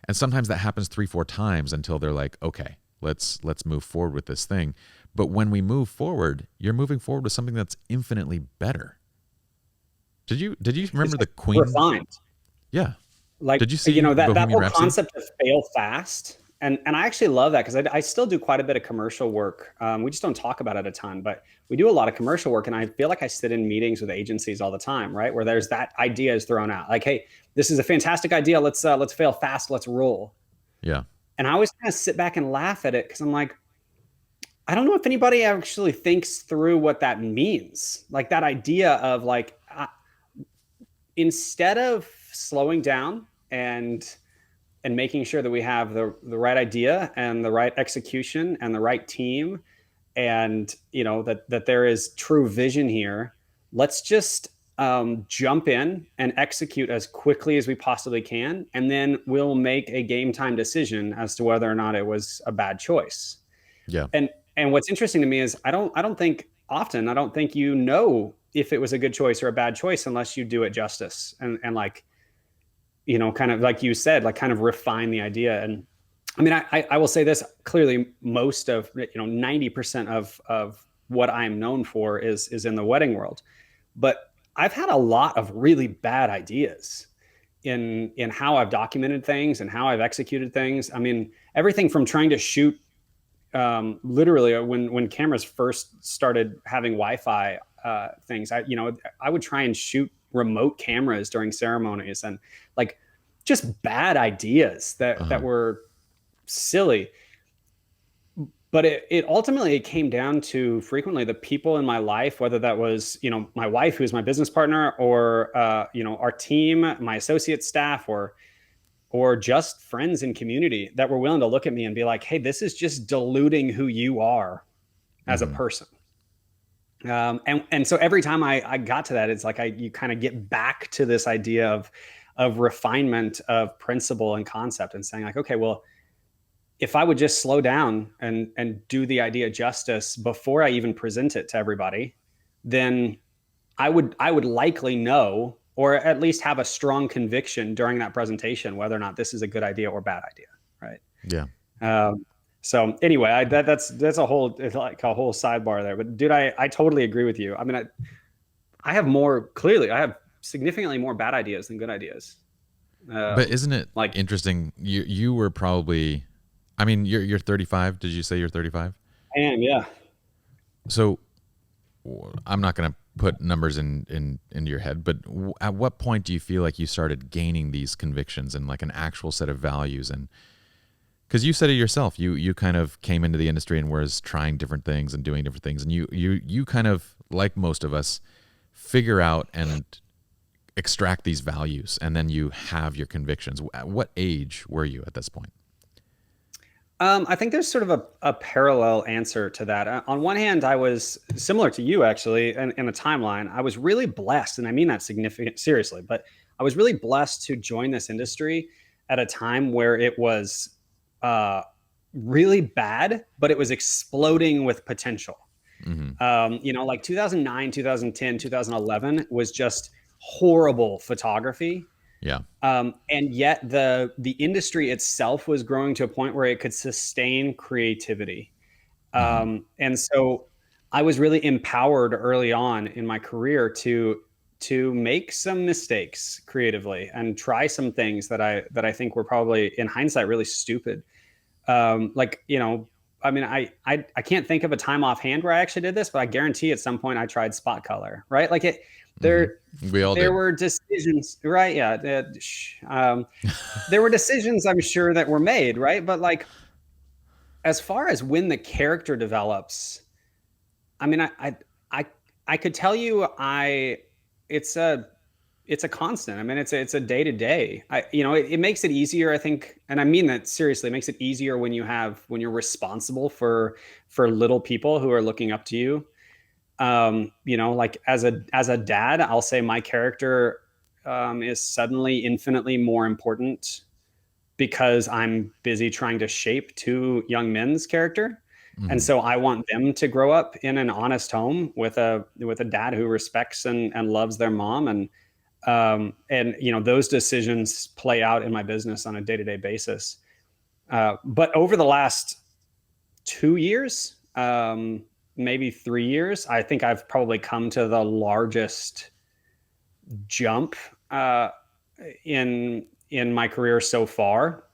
And sometimes that happens 3-4 times until they're like, okay, let's move forward with this thing. But when we move forward, you're moving forward with something that's infinitely better. Did you remember the Queen? Refined. Yeah. Like, did you see that whole concept of fail fast? And I actually love that, because I still do quite a bit of commercial work. We just don't talk about it a ton, but we do a lot of commercial work. And I feel like I sit in meetings with agencies all the time, right? Where there's that idea is thrown out. Like, hey, this is a fantastic idea. Let's fail fast. Let's roll. Yeah. And I always kind of sit back and laugh at it, because I'm like, I don't know if anybody actually thinks through what that means. Like, that idea of like, instead of slowing down and making sure that we have the right idea and the right execution and the right team, and that there is true vision here, let's just jump in and execute as quickly as we possibly can, and then we'll make a game time decision as to whether or not it was a bad choice. Yeah. And what's interesting to me is I don't think if it was a good choice or a bad choice unless you do it justice and like, kind of like you said, like kind of refine the idea. And I mean, I will say this clearly, most of 90% of what I'm known for is in the wedding world, but I've had a lot of really bad ideas in how I've documented things and how I've executed things. I mean, everything from trying to shoot literally when cameras first started having Wi-Fi things, I would try and shoot remote cameras during ceremonies, and like just bad ideas that were silly. But it ultimately came down to frequently the people in my life, whether that was, my wife, who's my business partner, or, our team, my associate staff, or just friends in community that were willing to look at me and be like, hey, this is just diluting who you are as a person. And so every time I got to that, it's like you kind of get back to this idea of refinement of principle and concept, and saying like, okay, well, if I would just slow down and do the idea justice before I even present it to everybody, then I would likely know, or at least have a strong conviction during that presentation, whether or not this is a good idea or bad idea. Right. Yeah. So anyway, that's a whole sidebar there, but dude, I totally agree with you. I mean, I have significantly more bad ideas than good ideas. But isn't it like interesting? You were probably, I mean, you're 35. Did you say you're 35? I am. Yeah. So I'm not going to put numbers into your head, but at what point do you feel like you started gaining these convictions and like an actual set of values? And because you said it yourself, you kind of came into the industry and was trying different things and doing different things, and you kind of, like most of us, figure out and extract these values, and then you have your convictions. At what age were you at this point? I think there's sort of a parallel answer to that. On one hand, I was similar to you, actually, in a timeline. I was really blessed, and I mean that seriously, but I was really blessed to join this industry at a time where it was really bad, but it was exploding with potential. Mm-hmm. Like 2009, 2010, 2011 was just horrible photography. Yeah. And yet the industry itself was growing to a point where it could sustain creativity. And so I was really empowered early on in my career to make some mistakes creatively and try some things that I think were probably in hindsight really stupid. Like, I mean, I can't think of a time offhand where I actually did this, but I guarantee at some point I tried spot color, right? Like there, We all there did. were decisions, right? Yeah. There were decisions I'm sure that were made, right? But like, as far as when the character develops, I mean, I, I could tell you, it's a, it's a constant. I mean, it's a day to day. It makes it easier, I think, and I mean that seriously. It makes it easier when you're responsible for little people who are looking up to you. Like as a dad, I'll say my character is suddenly infinitely more important because I'm busy trying to shape two young men's character. And so I want them to grow up in an honest home with a dad who respects and loves their mom. And those decisions play out in my business on a day-to-day basis. But over the last 2 years, maybe 3 years, I think I've probably come to the largest jump in my career so far,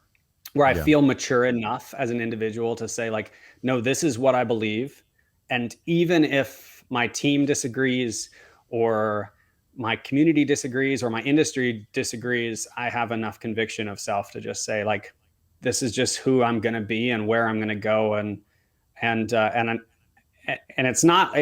where I Yeah. feel mature enough as an individual to say, like, no, this is what I believe. And even if my team disagrees, or my community disagrees, or my industry disagrees, I have enough conviction of self to just say, like, this is just who I'm going to be and where I'm going to go. And it's not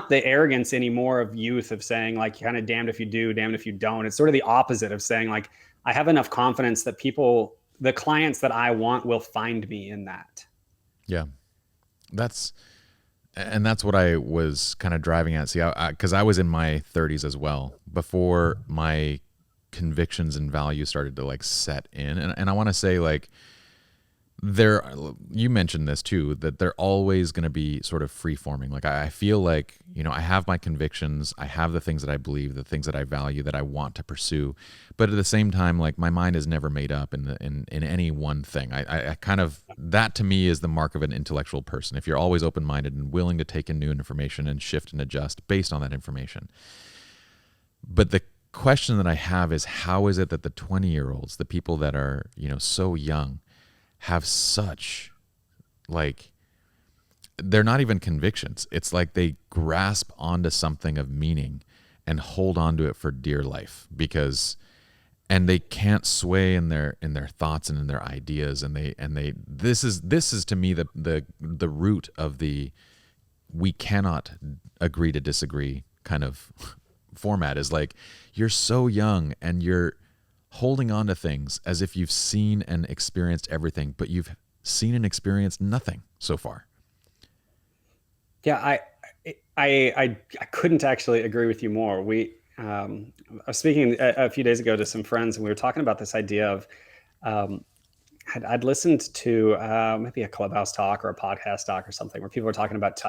the arrogance anymore of youth of saying, like, kind of damned if you do, damned if you don't. It's sort of the opposite of saying, like, I have enough confidence that the clients that I want will find me in that. Yeah. That's what I was kind of driving at. See, because I was in my 30s as well before my convictions and values started to like set in. And I want to say, like, you mentioned this too, that they're always going to be sort of free forming. Like, I feel like, I have my convictions, I have the things that I believe, the things that I value, that I want to pursue, but at the same time, like, my mind is never made up in any one thing. I kind of, that to me is the mark of an intellectual person. If you're always open-minded and willing to take in new information and shift and adjust based on that information. But the question that I have is, how is it that the 20-year-olds, the people that are, so young, have such, like, they're not even convictions. It's like they grasp onto something of meaning and hold on to it for dear life, and they can't sway in their thoughts and in their ideas. And this is to me the root of the we cannot agree to disagree kind of format, is like, you're so young and you're holding on to things as if you've seen and experienced everything, but you've seen and experienced nothing so far. Yeah, I couldn't actually agree with you more. I was speaking a few days ago to some friends, and we were talking about this idea of, I'd listened to maybe a Clubhouse talk or a podcast talk or something where people were talking about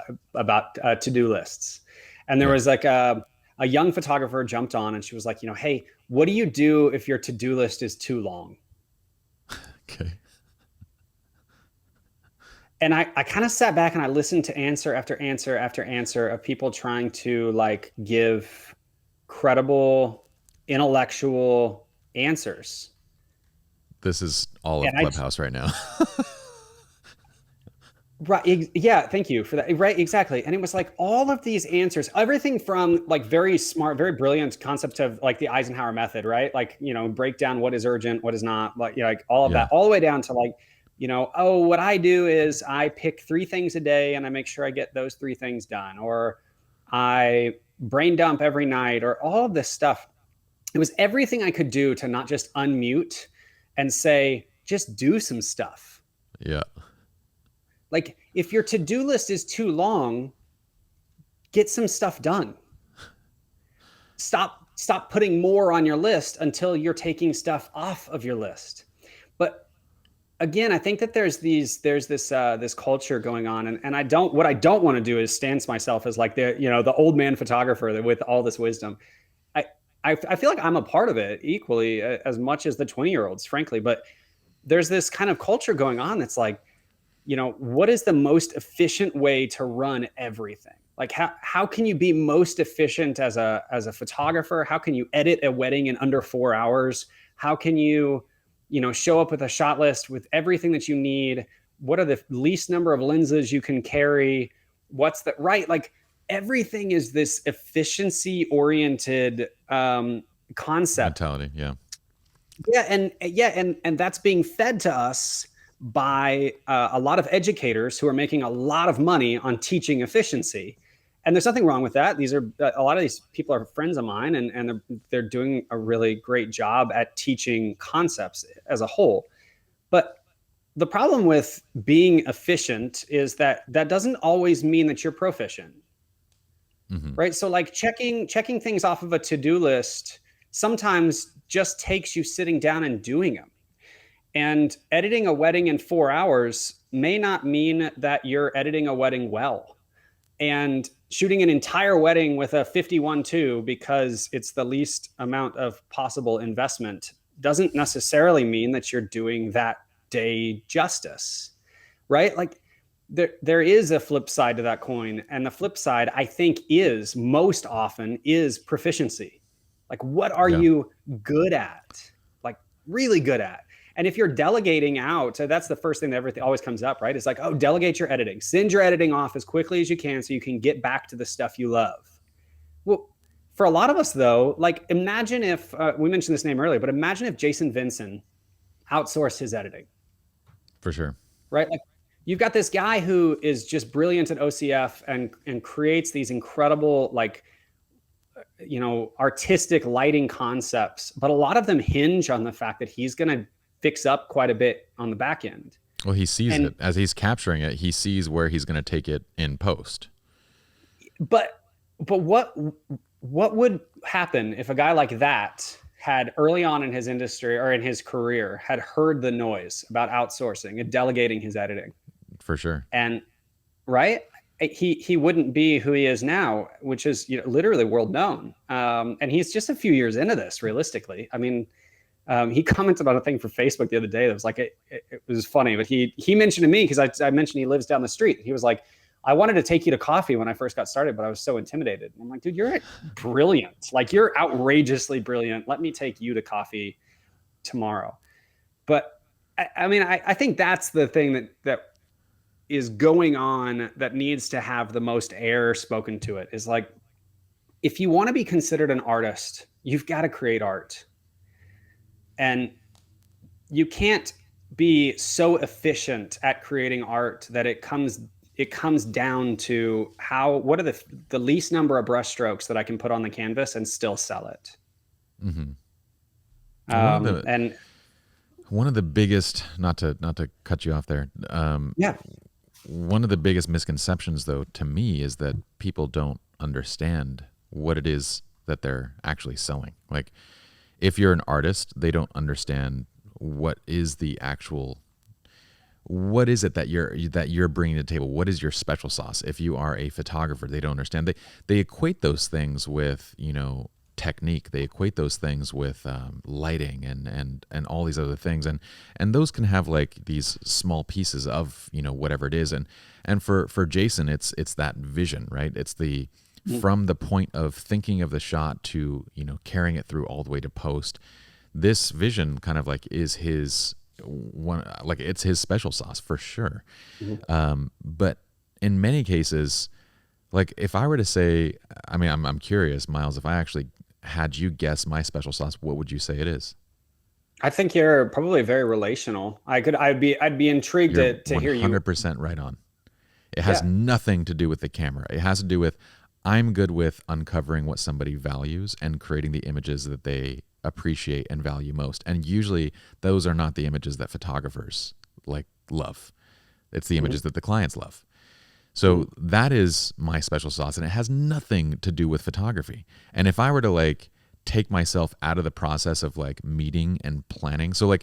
to-do lists, and there was like a young photographer jumped on, and she was like, hey, what do you do if your to-do list is too long? Okay. And I kind of sat back and I listened to answer after answer after answer of people trying to, like, give credible, intellectual answers. This is all of Clubhouse right now. Right. Yeah. Thank you for that. Right. Exactly. And it was like all of these answers, everything from, like, very smart, very brilliant concept of, like, the Eisenhower method, right? Like, break down what is urgent, what is not, like all of that, all the way down to, like, oh, what I do is I pick 3 things a day and I make sure I get those 3 things done, or I brain dump every night, or all of this stuff. It was everything I could do to not just unmute and say, just do some stuff. Yeah. Like, if your to-do list is too long, get some stuff done. Stop putting more on your list until you're taking stuff off of your list. But again, I think that there's this culture going on, and what I don't want to do is stance myself as, like, the old man photographer with all this wisdom. I feel like I'm a part of it equally as much as the 20-year-olds, frankly. But there's this kind of culture going on that's like, what is the most efficient way to run everything? Like how can you be most efficient as a photographer? How can you edit a wedding in under 4 hours? How can you show up with a shot list with everything that you need? What are the least number of lenses you can carry? What's the right? Like everything is this efficiency oriented concept mentality. and that's being fed to us by a lot of educators who are making a lot of money on teaching efficiency. And there's nothing wrong with that. These are a lot of these people are friends of mine, and they're doing a really great job at teaching concepts as a whole. But the problem with being efficient is that doesn't always mean that you're proficient. Right? So like checking things off of a to-do list sometimes just takes you sitting down and doing them. And editing a wedding in 4 hours may not mean that you're editing a wedding well. And shooting an entire wedding with a 51.2 because it's the least amount of possible investment doesn't necessarily mean that you're doing that day justice, right? Like there is a flip side to that coin. And the flip side, I think, is most often is proficiency. Like, what are you good at? Like, really good at? And if you're delegating out, so that's the first thing that everything always comes up, right? It's like, oh, delegate your editing. Send your editing off as quickly as you can so you can get back to the stuff you love. Well, for a lot of us, though, like imagine if, we mentioned this name earlier, but imagine if Jason Vinson outsourced his editing. For sure. Right? Like you've got this guy who is just brilliant at OCF and creates these incredible, like, artistic lighting concepts, but a lot of them hinge on the fact that he's going to fix up quite a bit on the back end. Well, he sees it as he's capturing it. He sees where he's going to take it in post. But what would happen if a guy like that had early on in his industry or in his career had heard the noise about outsourcing and delegating his editing? For sure. And right, he wouldn't be who he is now, which is literally world known. And he's just a few years into this, realistically. I mean, he commented on a thing for Facebook the other day that was like, it was funny, but he mentioned to me, because I mentioned he lives down the street. He was like, I wanted to take you to coffee when I first got started, but I was so intimidated. And I'm like, dude, you're brilliant. Like, you're outrageously brilliant. Let me take you to coffee tomorrow. But I mean, I think that's the thing that is going on that needs to have the most air spoken to it, is like, if you want to be considered an artist, you've got to create art. And you can't be so efficient at creating art that it comes down to what are the least number of brush strokes that I can put on the canvas and still sell it. And one of the biggest, not to cut you off there. One of the biggest misconceptions, though, to me, is that people don't understand what it is that they're actually selling. Like, if you're an artist, they don't understand what is it that you're bringing to the table. What is your special sauce? If you are a photographer, they don't understand. They equate those things with technique. They equate those things with lighting and all these other things, and those can have like these small pieces of whatever it is. And for Jason, it's that vision, right? It's the from the point of thinking of the shot to carrying it through all the way to post. This vision kind of like is his one, like it's his special sauce for sure. But in many cases, like if I were to say, I mean, I'm curious, Miles, if I actually had you guess my special sauce, what would you say it is? I think you're probably very relational. I'd be intrigued to hear you. 100% right on. It has nothing to do with the camera. It has to do with, I'm good with uncovering what somebody values and creating the images that they appreciate and value most. And usually those are not the images that photographers love. It's the images that the clients love. So that is my special sauce, and it has nothing to do with photography. And if I were to take myself out of the process of meeting and planning, so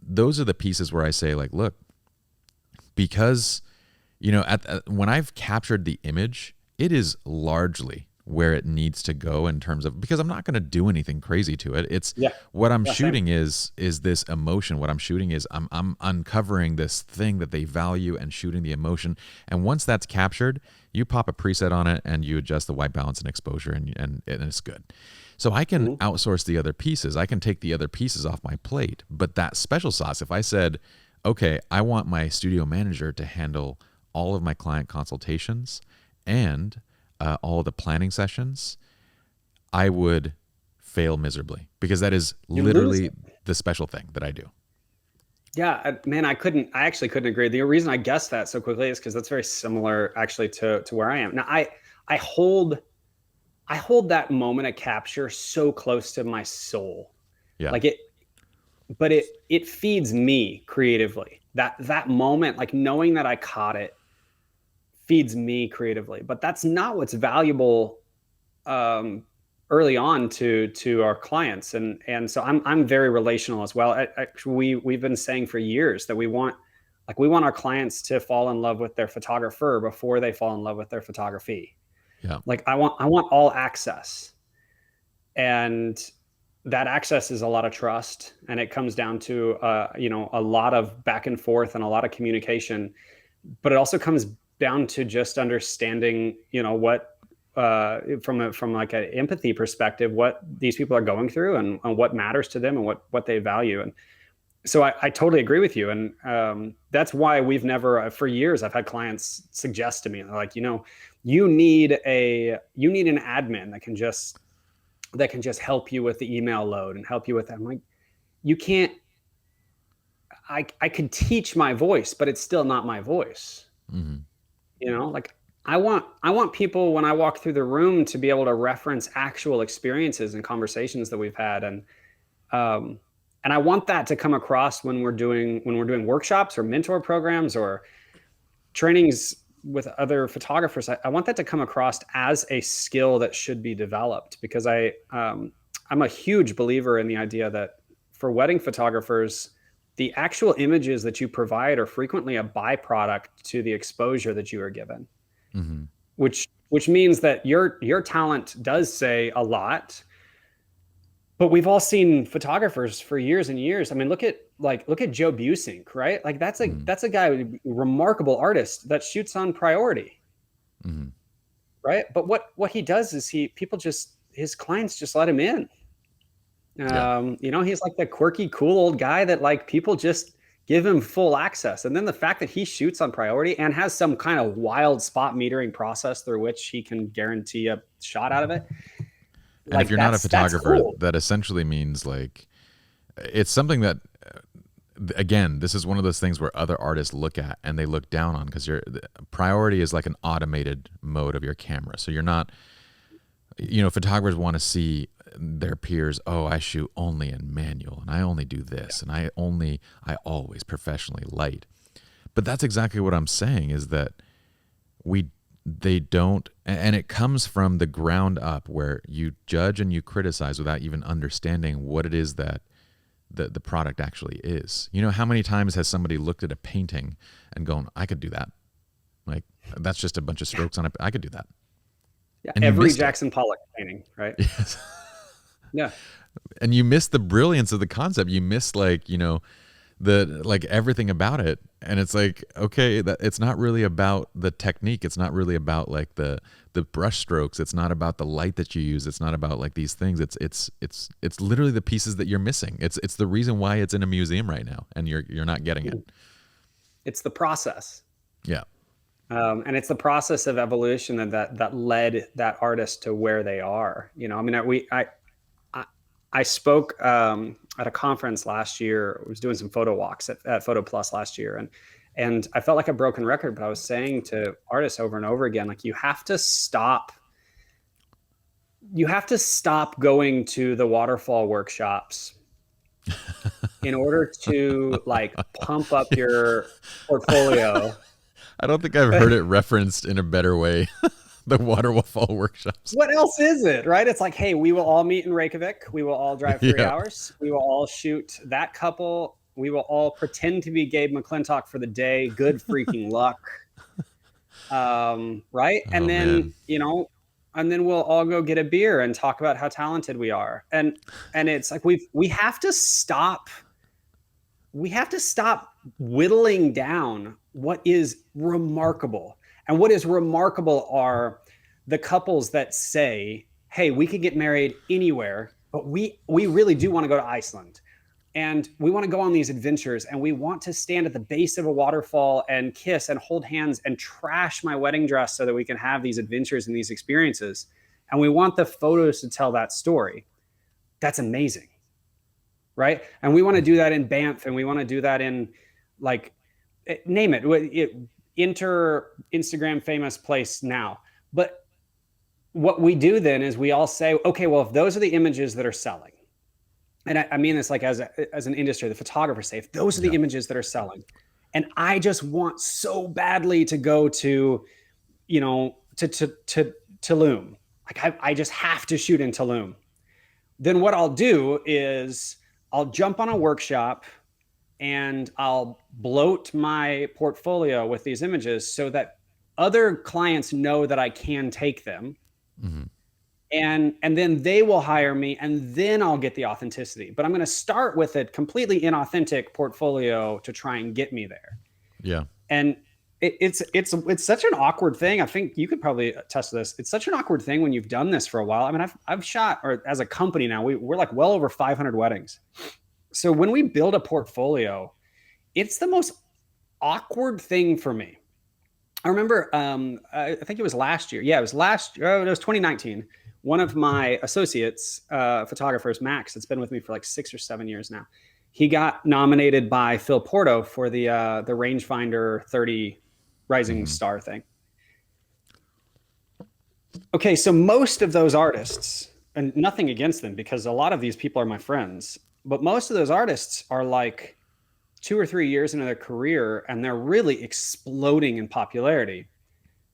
those are the pieces where I say look, because when I've captured the image, it is largely where it needs to go in terms of, because I'm not going to do anything crazy to it. It's what I'm shooting is this emotion. What I'm shooting is I'm uncovering this thing that they value and shooting the emotion. And once that's captured, you pop a preset on it and you adjust the white balance and exposure, and it's good. So I can outsource the other pieces. I can take the other pieces off my plate. But that special sauce, if I said, okay, I want my studio manager to handle all of my client consultations and all of the planning sessions, I would fail miserably, because that is literally the special thing that I do. Yeah, man, I actually couldn't agree. The reason I guessed that so quickly is because that's very similar actually to where I am. Now, I hold that moment of capture so close to my soul. Yeah. Like it feeds me creatively. That moment, like knowing that I caught it, feeds me creatively. But that's not what's valuable early on to our clients, and so I'm very relational as well. We've been saying for years that we want our clients to fall in love with their photographer before they fall in love with their photography. Yeah. Like I want all access, and that access is a lot of trust, and it comes down to a lot of back and forth and a lot of communication, but it also comes down to just understanding what from like an empathy perspective, what these people are going through, and what matters to them, and what they value. And so I totally agree with you. And that's why we've never, for years, I've had clients suggest to me, like, you need an admin that can just help you with the email load and help you with that. I'm like, you can't, I could teach my voice, but it's still not my voice. Like I want people, when I walk through the room, to be able to reference actual experiences and conversations that we've had. And I want that to come across when we're doing workshops or mentor programs or trainings with other photographers. I want that to come across as a skill that should be developed, because I'm a huge believer in the idea that for wedding photographers, the actual images that you provide are frequently a byproduct to the exposure that you are given. Which means that your talent does say a lot. But we've all seen photographers for years and years. I mean, look at Joe Busink, right? Like that's a guy, a remarkable artist that shoots on priority, right? But what he does is his clients just let him in. He's like the quirky, cool old guy that like people just give him full access. And then the fact that he shoots on priority and has some kind of wild spot metering process through which he can guarantee a shot out of it. And if you're not a photographer, that essentially means like it's something that, again, this is one of those things where other artists look at and they look down on, because your priority is like an automated mode of your camera. So you're not, photographers want to see their peers, oh, I shoot only in manual and I only do this and I always professionally light. But that's exactly what I'm saying, is that they don't, and it comes from the ground up, where you judge and you criticize without even understanding what it is that the product actually is. How many times has somebody looked at a painting and gone, I could do that. Like, that's just a bunch of strokes on it. I could do that. Yeah, and every Jackson Pollock painting, right? Yes. Yeah. And you miss the brilliance of the concept. You miss everything about it. And it's like, okay, that it's not really about the technique. It's not really about like the brush strokes. It's not about the light that you use. It's not about like these things. It's literally the pieces that you're missing. It's the reason why it's in a museum right now and you're not getting it. It's the process. Yeah. And it's the process of evolution that led that artist to where they are. I spoke at a conference last year. I was doing some photo walks at Photo Plus last year, and I felt like a broken record. But I was saying to artists over and over again, like, you have to stop going to the waterfall workshops in order to like pump up your portfolio. I don't think I've heard it referenced in a better way. The waterfall workshops. What else is it, right? It's like, hey, we will all meet in Reykjavik. We will all drive 3 hours. We will all shoot that couple. We will all pretend to be Gabe McClintock for the day. Good freaking luck. Right? And then, and then we'll all go get a beer and talk about how talented we are. And it's like we have to stop whittling down what is remarkable. And what is remarkable are the couples that say, hey, we could get married anywhere, but we really do want to go to Iceland. And we want to go on these adventures, and we want to stand at the base of a waterfall and kiss and hold hands and trash my wedding dress so that we can have these adventures and these experiences. And we want the photos to tell that story. That's amazing. Right. And we want to do that in Banff, and we want to do that in, like, name it, Instagram famous place now. But what we do then is we all say, okay, well, if those are the images that are selling, and I mean this like as an industry, the photographers say, if those are the images that are selling, and I just want so badly to go to, to Tulum, like I just have to shoot in Tulum, then what I'll do is I'll jump on a workshop and I'll bloat my portfolio with these images so that other clients know that I can take them. Mm-hmm. And then they will hire me, and then I'll get the authenticity. But I'm going to start with a completely inauthentic portfolio to try and get me there. Yeah. And it's such an awkward thing. I think you could probably attest to this. It's such an awkward thing when you've done this for a while. I mean, I've shot, or as a company now, we're like well over 500 weddings. So when we build a portfolio, it's the most awkward thing for me. I remember, I think it was last year. Yeah, it was last year. It was 2019. One of my associates, photographers, Max, that's been with me for like 6 or 7 years now. He got nominated by Phil Porto for the Rangefinder 30 Rising Star thing. Okay, so most of those artists, and nothing against them because a lot of these people are my friends, but most of those artists are like 2 or 3 years into their career, and they're really exploding in popularity.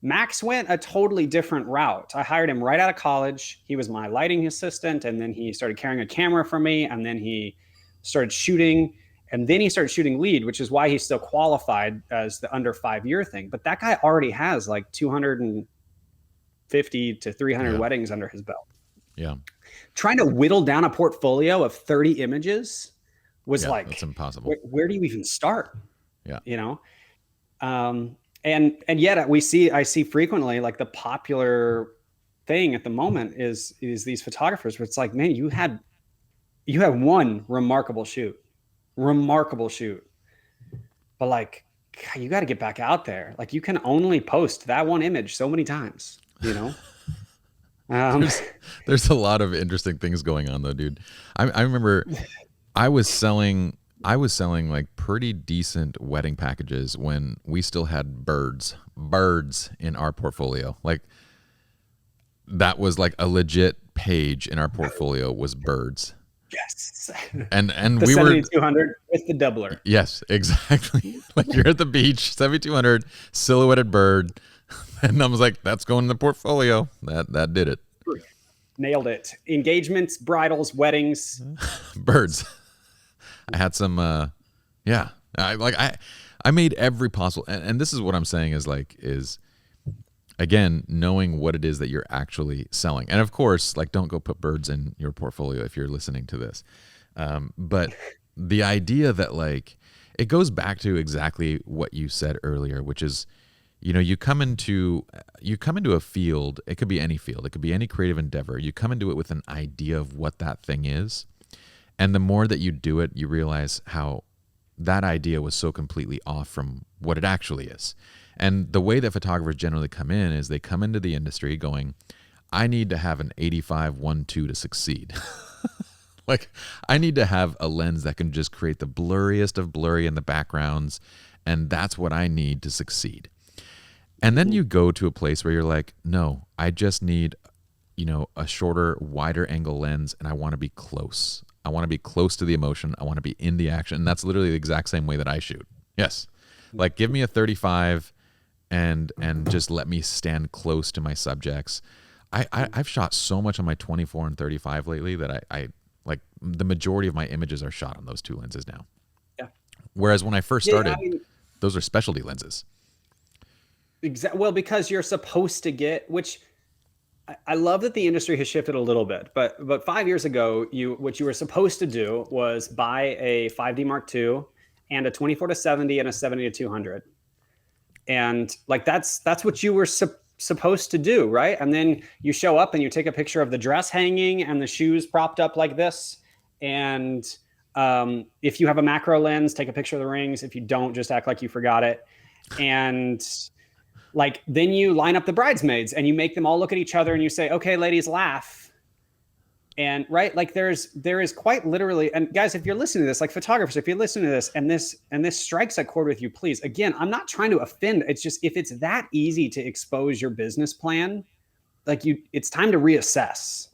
Max went a totally different route. I hired him right out of college. He was my lighting assistant, and then he started carrying a camera for me, and then he started shooting, and then he started shooting lead, which is why he's still qualified as the under 5 year thing. But that guy already has like 250 to 300 weddings under his belt. Yeah. Trying to whittle down a portfolio of 30 images was like, that's impossible. Where do you even start? Yeah. And yet I see frequently, like, the popular thing at the moment is these photographers where it's like, man, you had one remarkable shoot, but like, God, you got to get back out there. Like, you can only post that one image so many times, There's a lot of interesting things going on though, dude. I remember I was selling like pretty decent wedding packages when we still had birds in our portfolio. Like, that was like a legit page in our portfolio was birds. Yes. And the we were 7200 with the doubler. Yes, exactly. Like, you're at the beach, 7200 silhouetted bird. And I was like, that's going in the portfolio. That did it. Nailed it. Engagements, bridals, weddings. Birds. I had some, I made every possible, and this is what I'm saying is again, knowing what it is that you're actually selling. And of course, like, don't go put birds in your portfolio if you're listening to this. But the idea that, like, it goes back to exactly what you said earlier, which is, you come into a field. It could be any field. It could be any creative endeavor. You come into it with an idea of what that thing is. And the more that you do it, you realize how that idea was so completely off from what it actually is. And the way that photographers generally come in is they come into the industry going, I need to have an 85-1.2 to succeed. Like, I need to have a lens that can just create the blurriest of blurry in the backgrounds, and that's what I need to succeed. And then you go to a place where you're like, no, I just need, a shorter, wider angle lens, and I want to be close. I want to be close to the emotion. I want to be in the action. And that's literally the exact same way that I shoot. Yes. Like, give me a 35 and just let me stand close to my subjects. I've shot so much on my 24 and 35 lately that I like, the majority of my images are shot on those two lenses now. Yeah. Whereas when I first started, those are specialty lenses. Well, because you're supposed to get, which I love that the industry has shifted a little bit, but 5 years ago, what you were supposed to do was buy a 5D Mark II and a 24 to 70 and a 70 to 200, and like that's what you were supposed to do, right? And then you show up and you take a picture of the dress hanging and the shoes propped up like this, and if you have a macro lens, take a picture of the rings. If you don't, just act like you forgot it, and like then you line up the bridesmaids and you make them all look at each other and you say, okay, ladies, laugh. And right, like there is quite literally, and guys, if you're listening to this, like photographers, if you're listening to this and this strikes a chord with you, please, again, I'm not trying to offend. It's just, if it's that easy to expose your business plan, like it's time to reassess.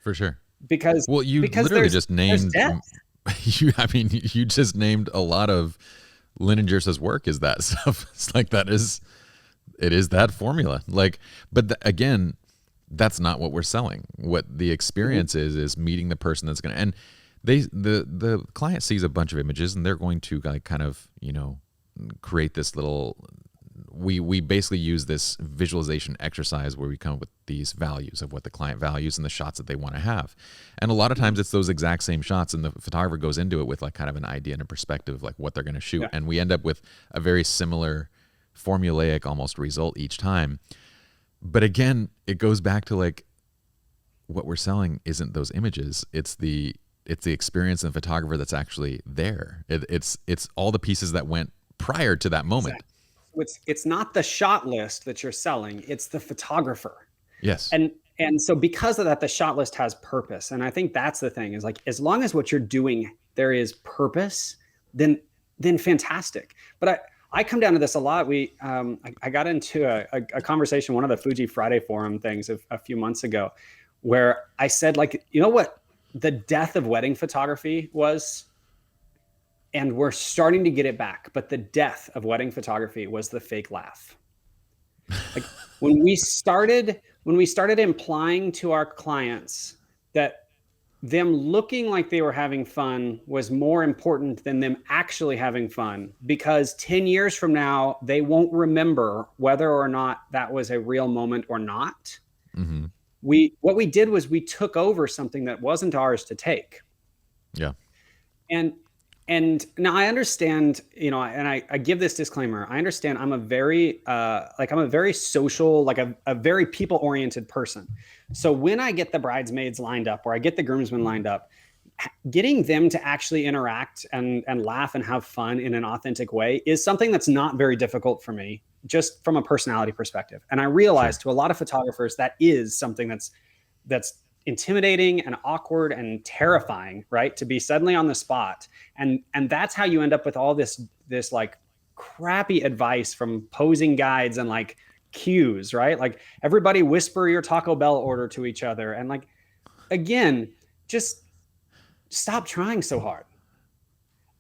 For sure. Because literally just named you just named a lot of Lininger's work is that stuff. It's like it is that formula. Like, but again, that's not what we're selling. What the experience is meeting the person that's going to, and the client sees a bunch of images and they're going to like kind of, create this little, we basically use this visualization exercise where we come up with these values of what the client values and the shots that they want to have. And a lot of times it's those exact same shots, and the photographer goes into it with like kind of an idea and a perspective of like what they're going to shoot. Yeah. And we end up with a very similar formulaic almost result each time. But again, it goes back to like what we're selling isn't those images. It's the experience and the photographer that's actually there. It's all the pieces that went prior to that moment. Exactly. It's not the shot list that you're selling, it's the photographer. Yes. And so because of that, the shot list has purpose. And I think that's the thing, is like, as long as what you're doing, there is purpose, then fantastic. But I come down to this a lot. I got into a conversation, one of the Fuji Friday forum things a few months ago, where I said, like, you know what the death of wedding photography was? And we're starting to get it back. But the death of wedding photography was the fake laugh. Like when we started implying to our clients that them looking like they were having fun was more important than them actually having fun, because 10 years from now, they won't remember whether or not that was a real moment or not. Mm-hmm. What we did was we took over something that wasn't ours to take. Yeah. And now I understand, and I give this disclaimer. I understand I'm a very social, like a very people-oriented person. So when I get the bridesmaids lined up or I get the groomsmen lined up, getting them to actually interact and laugh and have fun in an authentic way is something that's not very difficult for me, just from a personality perspective. And I realize to a lot of photographers, that is something that's intimidating and awkward and terrifying, right? To be suddenly on the spot. And that's how you end up with all this like crappy advice from posing guides and like cues, right? Like everybody whisper your Taco Bell order to each other. And like, again, just stop trying so hard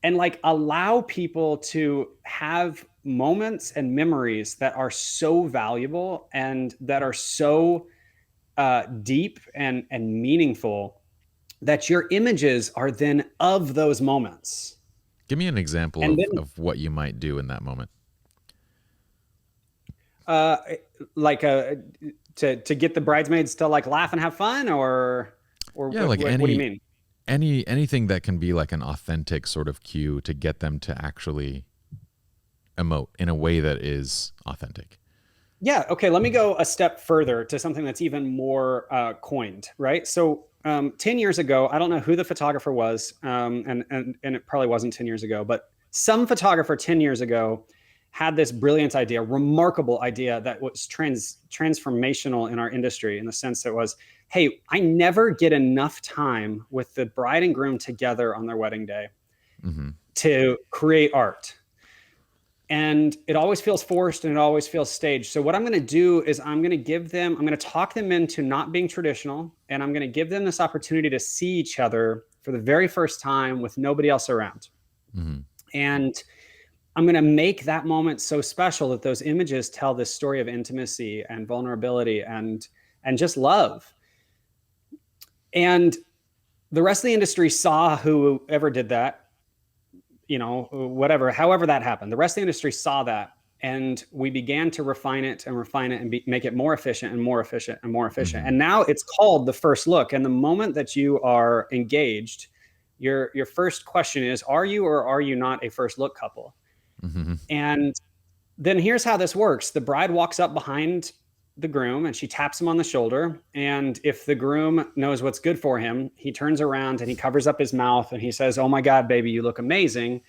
and like allow people to have moments and memories that are so valuable and that are so deep and meaningful, that your images are then of those moments. Give me an example of what you might do in that moment. Like to get the bridesmaids to like laugh and have fun, or yeah, what do you mean? Anything that can be like an authentic sort of cue to get them to actually emote in a way that is authentic. Yeah. Okay. Let me go a step further to something that's even more coined, right? So 10 years ago, I don't know who the photographer was, and it probably wasn't 10 years ago, but some photographer 10 years ago had this brilliant idea, remarkable idea that was transformational in our industry, in the sense that was, hey, I never get enough time with the bride and groom together on their wedding day to create art. And it always feels forced and it always feels staged. So what I'm going to do is I'm going to talk them into not being traditional, and I'm going to give them this opportunity to see each other for the very first time with nobody else around. And I'm going to make that moment so special that those images tell this story of intimacy and vulnerability and just love. And the rest of the industry saw whoever did that, however that happened. The rest of the industry saw that And we began to refine it and make it more efficient and more efficient and more efficient. Mm-hmm. And now it's called the first look. And the moment that you are engaged, your first question is, are you or are you not a first look couple? Mm-hmm. And then here's how this works. The bride walks up behind the groom and she taps him on the shoulder. And if the groom knows what's good for him, he turns around and he covers up his mouth and he says, "Oh my God, baby, you look amazing."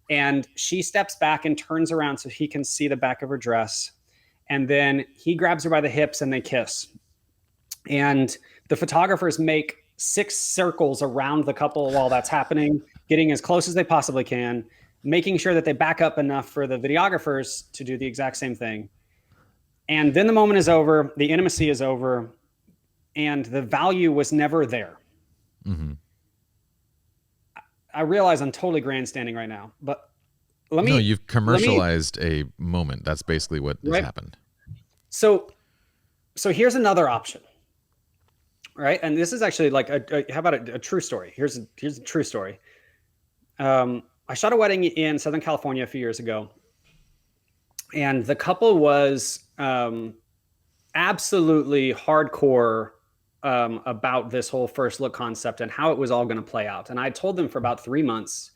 And she steps back and turns around so he can see the back of her dress. And then he grabs her by the hips and they kiss. And the photographers make 6 circles around the couple while that's happening, getting as close as they possibly can, making sure that they back up enough for the videographers to do the exact same thing. And then the moment is over, the intimacy is over, and the value was never there. Mm-hmm. I realize I'm totally grandstanding right now, but you've commercialized a moment. That's basically what has happened. So here's another option, right? And this is actually like how about a true story? Here's a true story. I shot a wedding in Southern California a few years ago, and the couple was absolutely hardcore about this whole first look concept and how it was all going to play out. And I told them for about 3 months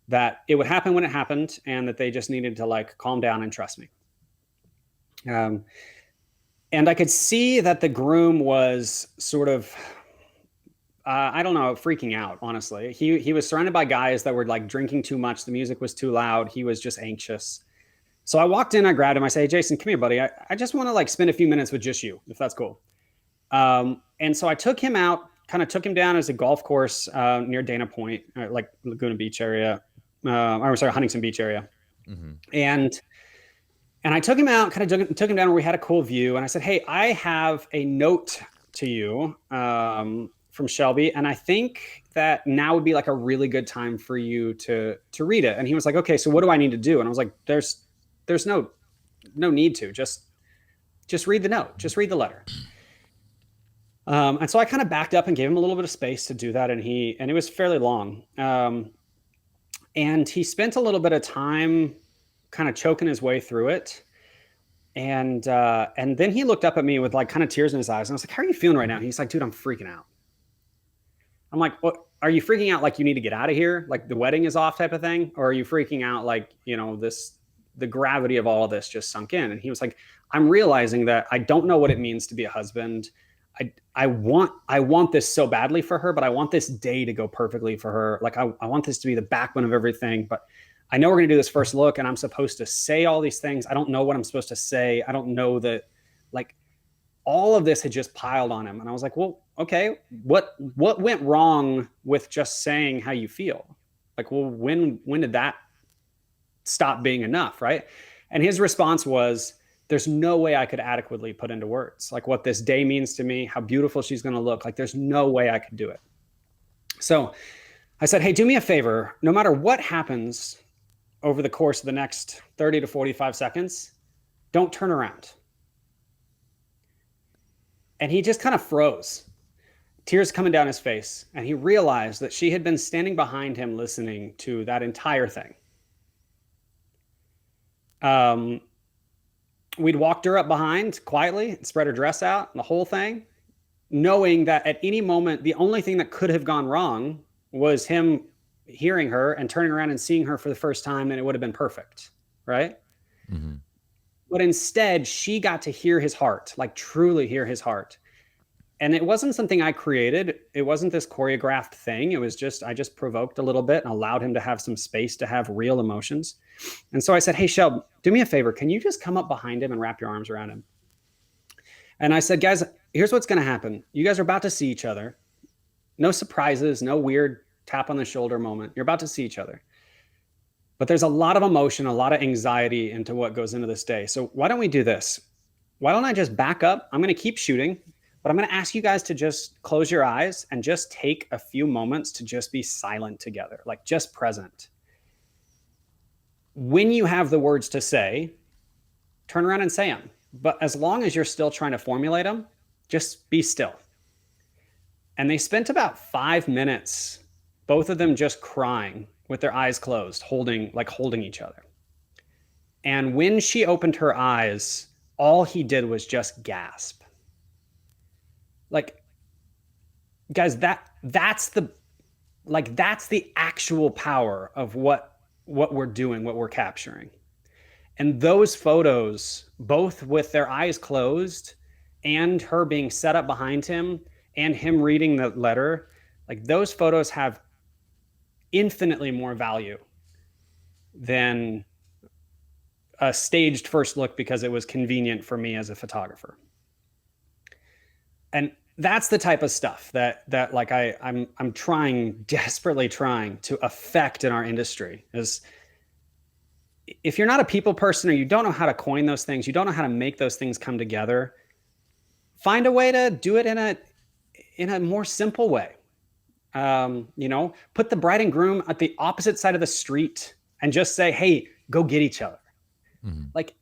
that it would happen when it happened and that they just needed to like calm down and trust me. And I could see that the groom was sort of, I don't know, freaking out, honestly. He was surrounded by guys that were like drinking too much. The music was too loud. He was just anxious. So I walked in, I grabbed him. I say, "Hey, Jason, come here, buddy. I just want to like spend a few minutes with just you, if that's cool." And so I took him out, kind of took him down as a golf course near Dana Point, like Laguna Beach area. Huntington Beach area. Mm-hmm. And I took him out, kind of took him down where we had a cool view. And I said, "Hey, I have a note to you from Shelby. And I think that now would be like a really good time for you to read it." And he was like, "Okay, so what do I need to do?" And I was like, there's no need to just read the note, just read the letter. And so I kind of backed up and gave him a little bit of space to do that. And it was fairly long. And he spent a little bit of time kind of choking his way through it. And then he looked up at me with like kind of tears in his eyes. And I was like, "How are you feeling right now?" And he's like, "Dude, I'm freaking out." I'm like, "What? Are you freaking out like you need to get out of here? Like the wedding is off type of thing? Or are you freaking out like, the gravity of all of this just sunk in?" And he was like, "I'm realizing that I don't know what it means to be a husband. I want this so badly for her, but I want this day to go perfectly for her. Like I want this to be the backbone of everything, but I know we're going to do this first look and I'm supposed to say all these things. I don't know what I'm supposed to say. I don't know that, like, all of this had just piled on him." And I was like, "Well, okay, what went wrong with just saying how you feel? Like, well, when did that stop being enough?" Right. And his response was, "There's no way I could adequately put into words like what this day means to me, how beautiful she's going to look. Like there's no way I could do it." So I said, "Hey, do me a favor. No matter what happens over the course of the next 30 to 45 seconds, don't turn around." And he just kind of froze, tears coming down his face. And he realized that she had been standing behind him listening to that entire thing. We'd walked her up behind quietly and spread her dress out and the whole thing, knowing that at any moment, the only thing that could have gone wrong was him hearing her and turning around and seeing her for the first time, and it would have been perfect, right? Mm-hmm. But instead, she got to hear his heart, like truly hear his heart. And it wasn't something I created. It wasn't this choreographed thing. It was just, I just provoked a little bit and allowed him to have some space to have real emotions. And so I said, "Hey, Shel, do me a favor. Can you just come up behind him and wrap your arms around him?" And I said, "Guys, here's what's going to happen. You guys are about to see each other. No surprises, no weird tap on the shoulder moment. You're about to see each other. But there's a lot of emotion, a lot of anxiety into what goes into this day. So why don't we do this? Why don't I just back up? I'm going to keep shooting, but I'm going to ask you guys to just close your eyes and just take a few moments to just be silent together, like just present. When you have the words to say, turn around and say them. But as long as you're still trying to formulate them, just be still." And they spent about 5 minutes, both of them just crying with their eyes closed, holding each other. And when she opened her eyes, all he did was just gasp. Like, guys, that's the actual power of what we're doing, what we're capturing. And those photos, both with their eyes closed and her being set up behind him and him reading the letter, like those photos have infinitely more value than a staged first look because it was convenient for me as a photographer. And that's the type of stuff that like I'm desperately trying to affect in our industry. Is if you're not a people person, or you don't know how to coin those things, you don't know how to make those things come together, find a way to do it in a more simple way. Put the bride and groom at the opposite side of the street and just say, hey, go get each other. Mm-hmm. Like,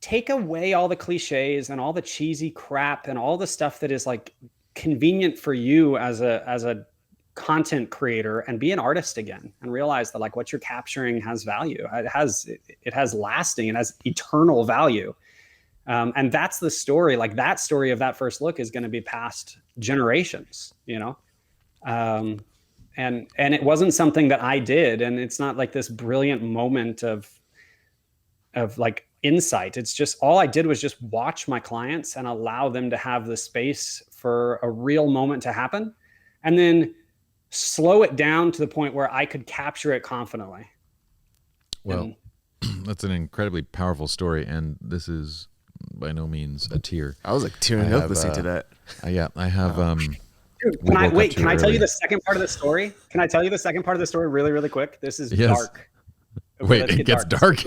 take away all the cliches and all the cheesy crap and all the stuff that is like convenient for you as a content creator, and be an artist again, and realize that like what you're capturing has value. It has lasting, it has eternal value. And that's the story. Like, that story of that first look is going to be passed generations, and it wasn't something that I did. And it's not like this brilliant moment of like insight. It's just, all I did was just watch my clients and allow them to have the space for a real moment to happen, and then slow it down to the point where I could capture it confidently. Well, that's an incredibly powerful story, and this is by no means a tear. I was like tearing up listening to that. Yeah, I have. Dude, can I tell you the second part of the story? Can I tell you the second part of the story really, really quick? This is dark. Okay, wait, it gets dark?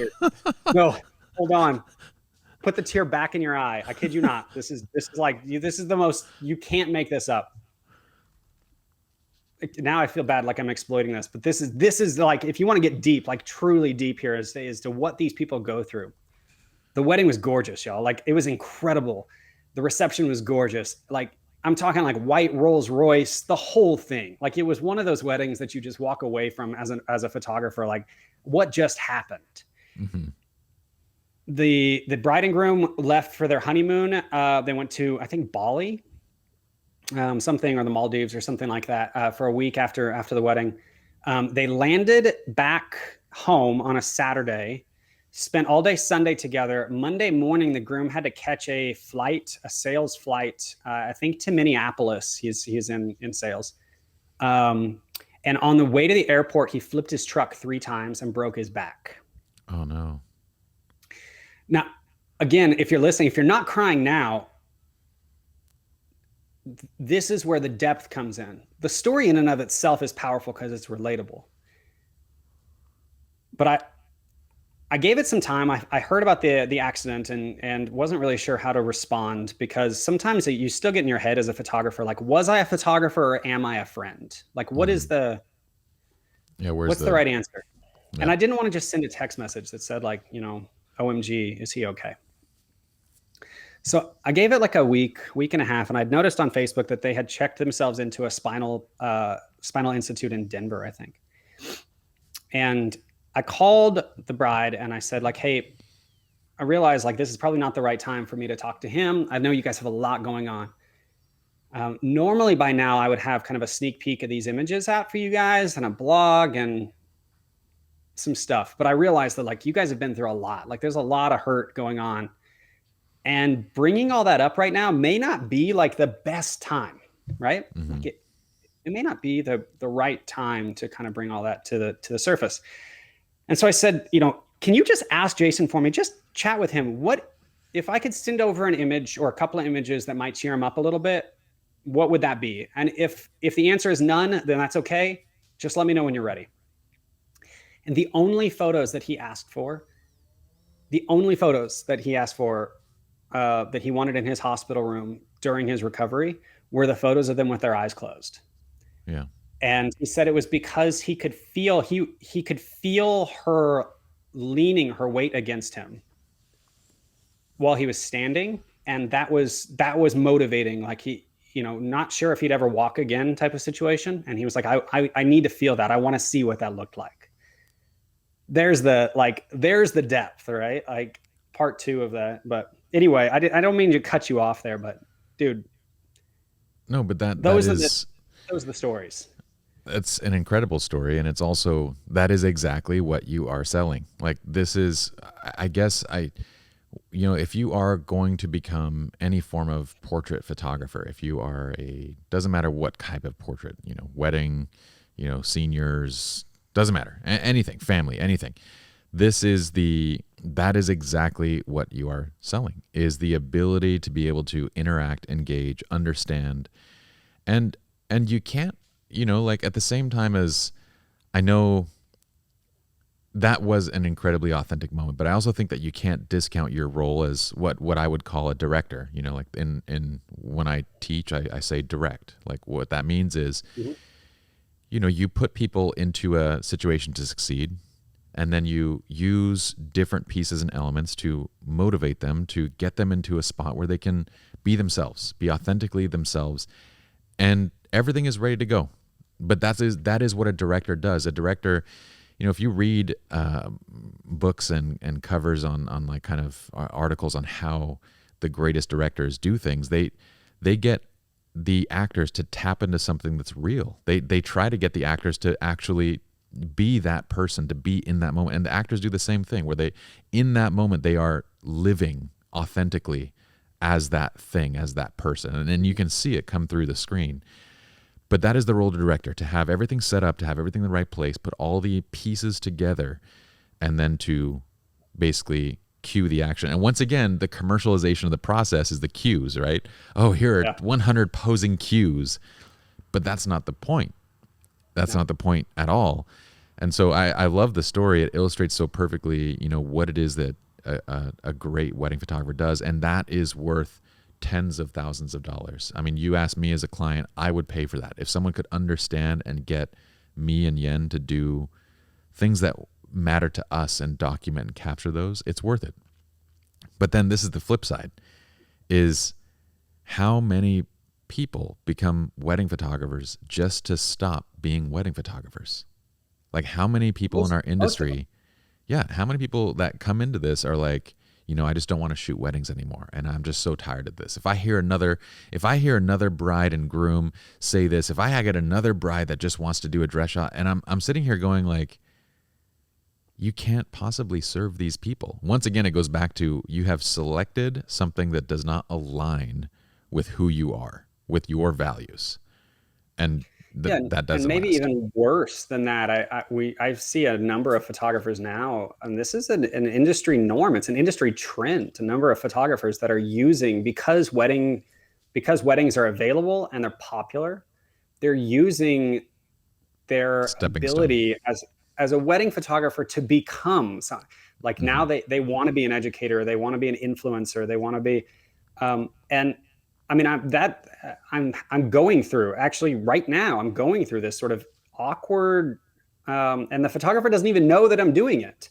No, hold on. Put the tear back in your eye. I kid you not. This is the most, you can't make this up. Now I feel bad like I'm exploiting this, but this is like, if you want to get deep, like truly deep here, as to what these people go through. The wedding was gorgeous, y'all. Like, it was incredible. The reception was gorgeous. Like, I'm talking like white Rolls Royce, the whole thing. Like, it was one of those weddings that you just walk away from as a photographer, like, what just happened? Mm-hmm. The bride and groom left for their honeymoon. They went to, I think, Bali, something, or the Maldives or something like that, for a week after the wedding. They landed back home on a Saturday, spent all day Sunday together. Monday morning, the groom had to catch a sales flight, I think to Minneapolis. He's in sales. And on the way to the airport, he flipped his truck 3 times and broke his back. Oh no. Now, again, if you're listening, if you're not crying now, this is where the depth comes in. The story in and of itself is powerful because it's relatable. But I gave it some time. I heard about the accident and wasn't really sure how to respond, because sometimes you still get in your head as a photographer, like, was I a photographer or am I a friend? Like, what is what's the right answer? Yeah. And I didn't want to just send a text message that said, like, OMG, is he okay? So I gave it like a week and a half, and I'd noticed on Facebook that they had checked themselves into a spinal institute in Denver, I think. And I called the bride and I said, like, hey, I realize like this is probably not the right time for me to talk to him. I know you guys have a lot going on. Normally by now I would have kind of a sneak peek of these images out for you guys and a blog and some stuff. But I realized that like you guys have been through a lot. Like, there's a lot of hurt going on. And bringing all that up right now may not be like the best time, right? Mm-hmm. Like it may not be the right time to kind of bring all that to the surface. And so I said, can you just ask Jason for me? Just chat with him. What if I could send over an image or a couple of images that might cheer him up a little bit? What would that be? And if the answer is none, then that's okay. Just let me know when you're ready. And the only photos that he asked for, that he wanted in his hospital room during his recovery, were the photos of them with their eyes closed. Yeah. And he said it was because he could feel he could feel her leaning her weight against him while he was standing, and that was motivating. Like, he, not sure if he'd ever walk again type of situation, and he was like, I need to feel that. I want to see what that looked like. there's the depth, right? Like part 2 of that. But anyway, I don't mean to cut you off there, but dude, no, but those are the stories. It's an incredible story, and it's also, that is exactly what you are selling. Like, this is, I guess, if you are going to become any form of portrait photographer, if you are doesn't matter what type of portrait, wedding, seniors, doesn't matter, anything, family, anything. That is exactly what you are selling, is the ability to be able to interact, engage, understand, and you can't, like, at the same time as, I know that was an incredibly authentic moment, but I also think that you can't discount your role as what I would call a director. Like in when I teach, I say direct. Like, what that means is, Mm-hmm. You put people into a situation to succeed, and then you use different pieces and elements to motivate them, to get them into a spot where they can be themselves, be authentically themselves, and everything is ready to go. But that is what a director does. A director, if you read books and covers on like kind of articles on how the greatest directors do things, they get the actors to tap into something that's real. They try to get the actors to actually be that person, to be in that moment. And the actors do the same thing, where in that moment, they are living authentically as that thing, as that person. And then you can see it come through the screen. But that is the role of the director, to have everything set up, to have everything in the right place, put all the pieces together, and then to basically cue the action. And once again, the commercialization of the process is the cues, right? Oh, here are 100 posing cues. But that's not the point. That's not the point at all. And so I love the story. It illustrates so perfectly, what it is that a great wedding photographer does. And that is worth tens of thousands of dollars. I mean, you ask me as a client, I would pay for that. If someone could understand and get me and Yen to do things that matter to us and document and capture those, it's worth it. But then this is the flip side, is how many people become wedding photographers just to stop being wedding photographers? Like, how many people in our industry, how many people that come into this are like, I just don't want to shoot weddings anymore, and I'm just so tired of this. If I hear another bride and groom say this, if I get another bride that just wants to do a dress shot, and I'm sitting here going like, you can't possibly serve these people. Once again, it goes back to, you have selected something that does not align with who you are, with your values, and that doesn't. And maybe last. even worse than that, I see a number of photographers now, and this is an industry norm. It's an industry trend. A number of photographers that are using, because weddings are available and they're popular, they're using their ability as a wedding photographer to become like, mm-hmm. Now they want to be an educator, they want to be an influencer, they want to be, and I mean, I'm going through, actually right now, I'm going through this sort of awkward, and the photographer doesn't even know that I'm doing it,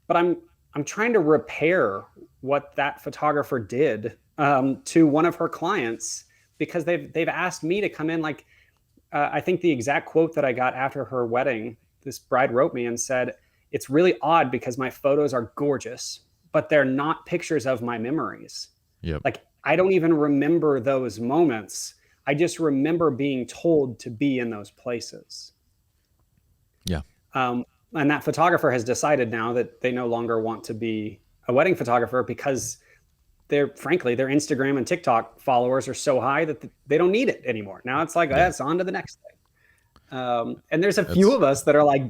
but I'm trying to repair what that photographer did to one of her clients, because they've asked me to come in. Like, I think the exact quote that I got after her wedding, this bride wrote me and said, "It's really odd because my photos are gorgeous, but they're not pictures of my memories." Yep. Like, I don't even remember those moments. I just remember being told to be in those places. Yeah. And that photographer has decided now that they no longer want to be a wedding photographer, because frankly, their Instagram and TikTok followers are so high that they don't need it anymore. Now it's like, it's on to the next thing. And there's a few of us that are like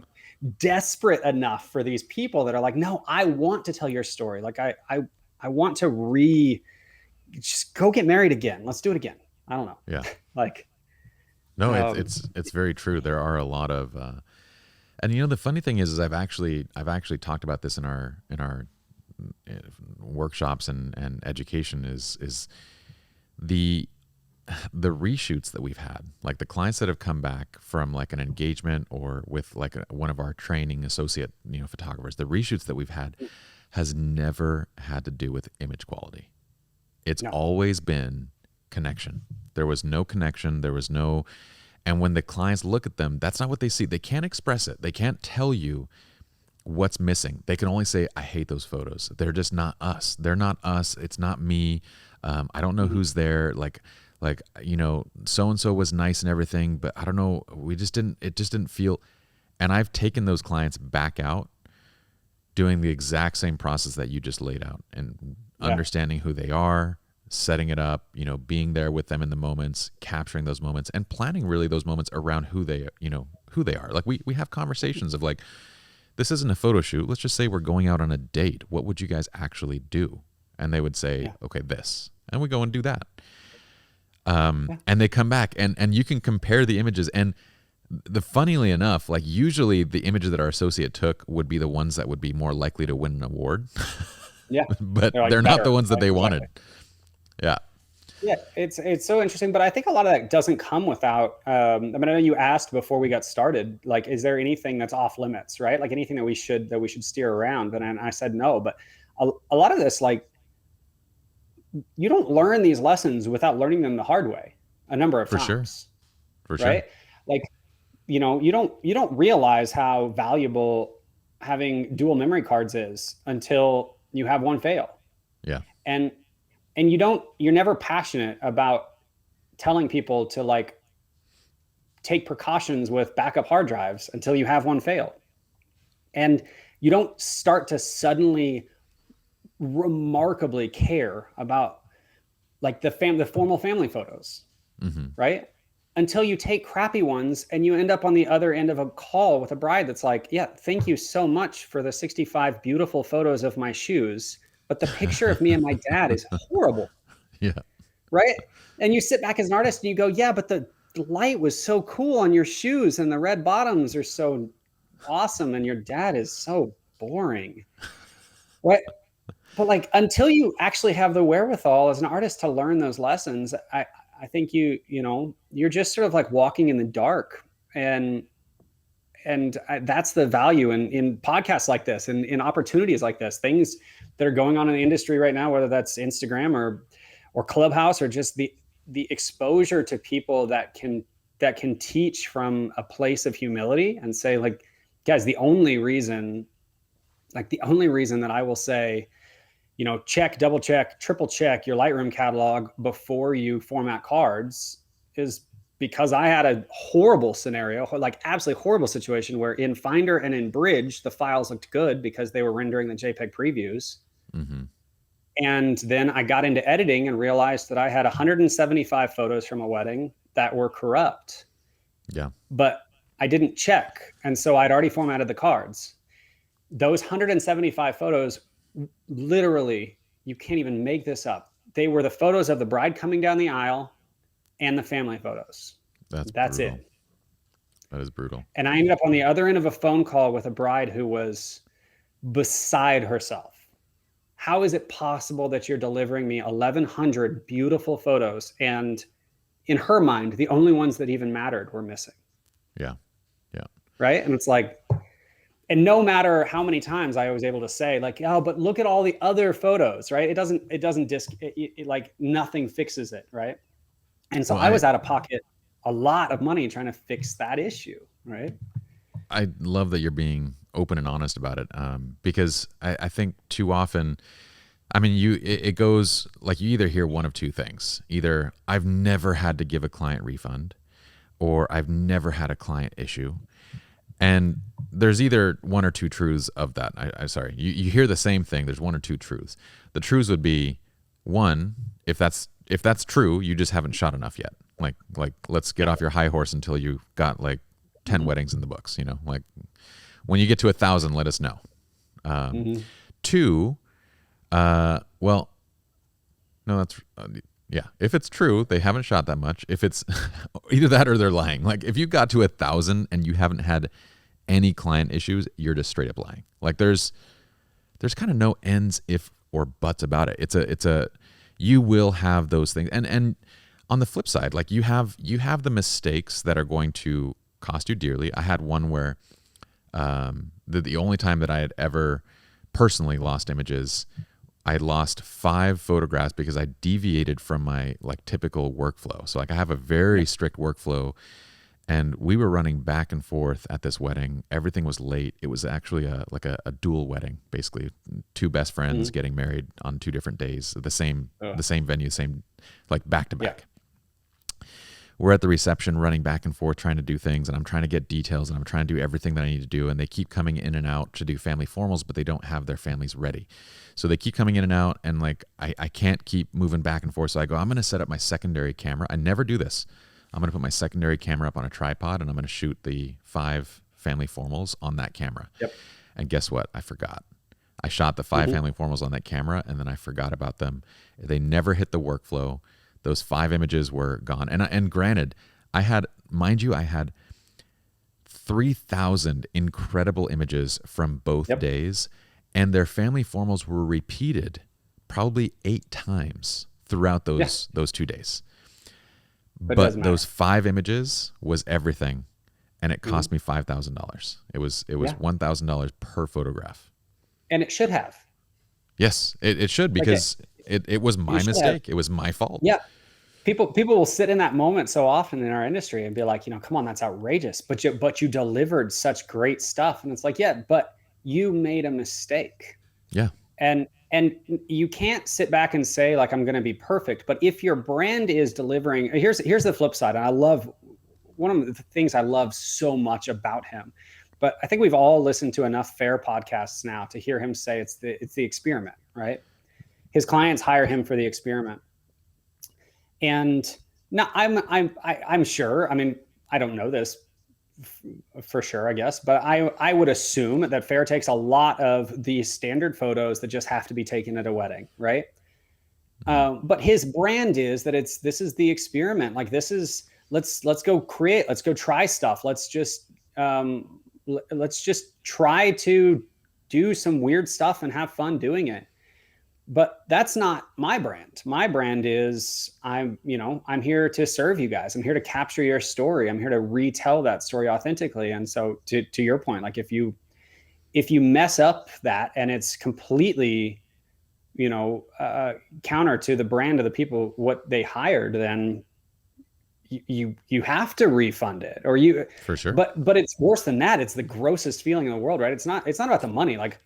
desperate enough for these people that are like, no, I want to tell your story. Like, I want to just go get married again. Let's do it again. I don't know. Yeah. Like, no, it's very true. There are a lot of, and the funny thing is I've actually talked about this in our workshops and education, is the reshoots that we've had, like the clients that have come back from like an engagement or with like one of our training associate, photographers, the reshoots that we've had has never had to do with image quality. It's always been connection. There was no connection. There was no, and when the clients look at them, that's not what they see. They can't express it. They can't tell you what's missing. They can only say, I hate those photos. They're just not us. They're not us. It's not me. I don't know who's there. Like, so-and-so was nice and everything, but I don't know. It just didn't feel. And I've taken those clients back out doing the exact same process that you just laid out, and understanding who they are, setting it up, being there with them in the moments, capturing those moments, and planning really those moments around who they are. Like we have conversations of like, this isn't a photo shoot. Let's just say we're going out on a date. What would you guys actually do? And they would say, okay, this. And we go and do that. And they come back and you can compare the images. And funnily enough, like usually the images that our associate took would be the ones that would be more likely to win an award. Yeah. But they're not the ones that they wanted. Yeah. Yeah, it's so interesting, but I think a lot of that doesn't come without. I know you asked before we got started, like, is there anything that's off limits, right? Like anything that we should steer around? And I said no, but a lot of this, like, you don't learn these lessons without learning them the hard way a number of times. For sure. Right? Like, you don't realize how valuable having dual memory cards is until you have one fail. Yeah. And you're never passionate about telling people to like take precautions with backup hard drives until you have one fail. And you don't start to suddenly remarkably care about like the formal family photos, right? Until you take crappy ones and you end up on the other end of a call with a bride that's like, yeah, thank you so much for the 65 beautiful photos of my shoes, but the picture of me and my dad is horrible. Yeah. Right. And you sit back as an artist and you go, yeah, but the light was so cool on your shoes and the red bottoms are so awesome. And your dad is so boring. Right. But like, until you actually have the wherewithal as an artist to learn those lessons, I think you're just sort of like walking in the dark, and that's the value in podcasts like this and in opportunities like this, things that are going on in the industry right now, whether that's Instagram or Clubhouse, or just the exposure to people that can teach from a place of humility and say, like, guys, the only reason that I will say, check, double check, triple check your Lightroom catalog before you format cards is because I had a horrible scenario, like absolutely horrible situation, where in Finder and in Bridge, the files looked good because they were rendering the JPEG previews. And then I got into editing and realized that I had 175 photos from a wedding that were corrupt. Yeah. But I didn't check. And so I'd already formatted the cards. Those 175 photos, literally, you can't even make this up. They were the photos of the bride coming down the aisle and the family photos. That's brutal. It. That is brutal. And I ended up on the other end of a phone call with a bride who was beside herself. How is it possible that you're delivering me 1,100 beautiful photos, and in her mind, the only ones that even mattered were missing? Yeah. Yeah. Right. And it's like, and no matter how many times I was able to say, like, oh, but look at all the other photos, right? It like nothing fixes it, right? And so I was out of pocket a lot of money trying to fix that issue, right? I love that you're being open and honest about it, because I think too often, it goes like, you either hear one of two things. Either I've never had to give a client refund, or I've never had a client issue. And there's either one or two truths of that. You hear the same thing. There's one or two truths. The truths would be, one, if that's true, you just haven't shot enough yet. Like let's get off your high horse until you got like 10 weddings in the books. Like when you get to 1,000, let us know. Two, well, no, that's yeah. If it's true, they haven't shot that much. If it's either that or they're lying. Like if you got to 1,000 and you haven't had any client issues, you're just straight up lying. Like there's kind of no ends, if or buts about it. It's a you will have those things. And on the flip side, like you have the mistakes that are going to cost you dearly. I had one where the only time that I had ever personally lost images, I lost 5 photographs because I deviated from my like typical workflow. So like I have a very strict workflow, And we were running back and forth at this wedding. Everything was late. It was actually a dual wedding, basically. Two best friends getting married on 2 different days, the same venue, same, like back to back. We're at the reception running back and forth trying to do things, and I'm trying to get details, and I'm trying to do everything that I need to do, and they keep coming in and out to do family formals, but they don't have their families ready. So they keep coming in and out, and like I can't keep moving back and forth. So I go, I'm going to set up my secondary camera. I never do this. I'm going to put my secondary camera up on a tripod, and I'm going to shoot the 5 family formals on that camera. Yep. And guess what? I forgot. I shot the 5 family formals on that camera, and then I forgot about them. They never hit the workflow. Those 5 images were gone. And granted, I had 3,000 incredible images from both days, and their family formals were repeated probably 8 times throughout those 2 days. But those 5 images was everything, and it cost me $5,000. It was $1,000 per photograph. And it should have. Yes, it should, because it was my mistake. It was my fault. Yeah. People will sit in that moment so often in our industry and be like, come on, that's outrageous. But you delivered such great stuff. And it's like, yeah, but you made a mistake. Yeah. And you can't sit back and say, like, I'm going to be perfect. But if your brand is delivering, here's the flip side. And I love, one of the things I love so much about him, but I think we've all listened to enough fair podcasts now to hear him say it's the experiment, right? His clients hire him for the experiment. And now I'm sure, I mean, I don't know this for sure, I guess, but I would assume that fair takes a lot of the standard photos that just have to be taken at a wedding, right? But his brand is that this is the experiment. Like, this is, let's go create, let's go try stuff. Let's just try to do some weird stuff and have fun doing it. But that's not my brand. My brand is I'm here to serve you guys. I'm here to capture your story. I'm here to retell that story authentically. And so to your point, like, if you mess up that and it's completely, counter to the brand of the people, what they hired, then you have to refund it, or you, for sure. But it's worse than that. It's the grossest feeling in the world, right? It's not about the money. Like,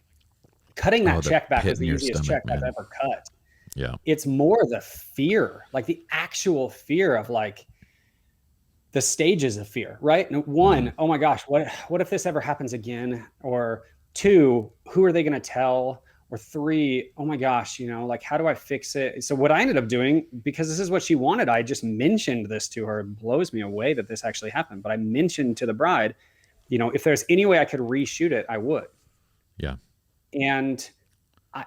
cutting that check back was the easiest check I've ever cut. Yeah. It's more the fear, like the actual fear of, like, the stages of fear, right? And 1, oh my gosh, what if this ever happens again? Or 2, who are they going to tell? Or 3, oh my gosh, like, how do I fix it? So what I ended up doing, because this is what she wanted, I just mentioned this to her. It blows me away that this actually happened. But I mentioned to the bride, if there's any way I could reshoot it, I would. Yeah. And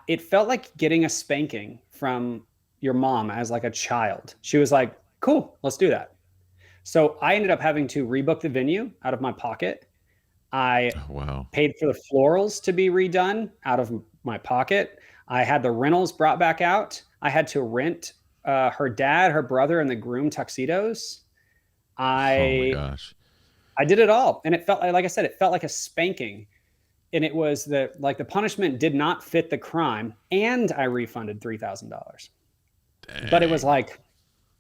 it felt like getting a spanking from your mom as, like, a child. She was like, cool, let's do that. So I ended up having to rebook the venue out of my pocket. I paid for the florals to be redone out of my pocket. I had the rentals brought back out. I had to rent her dad, her brother, and the groom tuxedos. Oh my gosh. I did it all. And it felt like I said, it felt like a spanking. And it was the punishment did not fit the crime. And I refunded $3,000. But it was like,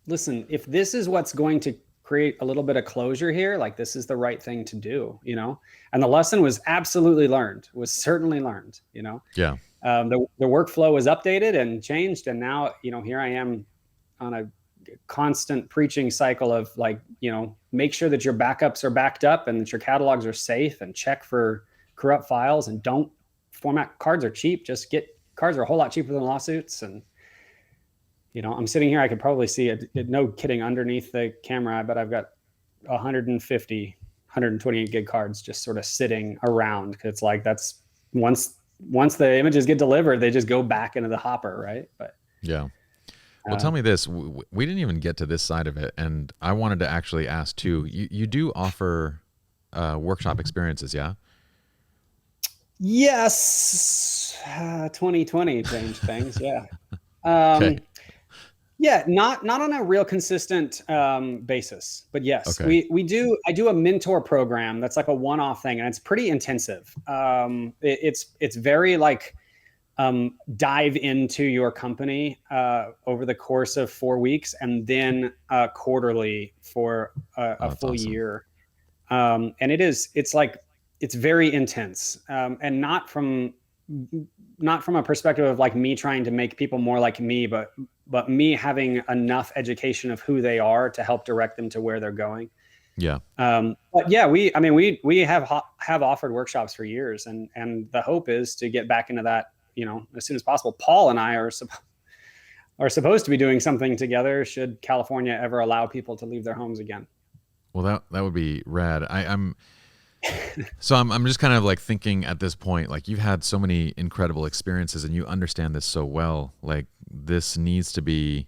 listen, if this is what's going to create a little bit of closure here, like, this is the right thing to do, and the lesson was absolutely learned, was certainly learned, Yeah. The workflow was updated and changed. And now, here I am on a constant preaching cycle of, like, make sure that your backups are backed up and that your catalogs are safe, and check for corrupt files, and don't format. Cards are cheap. Just get cards are a whole lot cheaper than lawsuits. And, I'm sitting here, I could probably see it, no kidding, underneath the camera, but I've got 128 gig cards just sort of sitting around. Cause it's like, that's once the images get delivered, they just go back into the hopper. Right. But yeah. Well, tell me this, we didn't even get to this side of it. And I wanted to actually ask too, you do offer workshop experiences. Yeah. Yes. 2020 changed things. Yeah. Okay. Yeah, not on a real consistent basis, but yes, Okay. I do a mentor program that's like a one-off thing, and it's pretty intensive. It's very, like, dive into your company over the course of 4 weeks, and then quarterly for a full awesome. year. And it's very intense, and not from a perspective of like me trying to make people more like me, but me having enough education of who they are to help direct them to where they're going. Yeah. But yeah, we have offered workshops for years, and the hope is to get back into that, as soon as possible. Paul and I are supposed to be doing something together should California ever allow people to leave their homes again. Well, that would be rad. I'm just kind of like thinking at this point, like you've had so many incredible experiences and you understand this so well. Like this needs to be,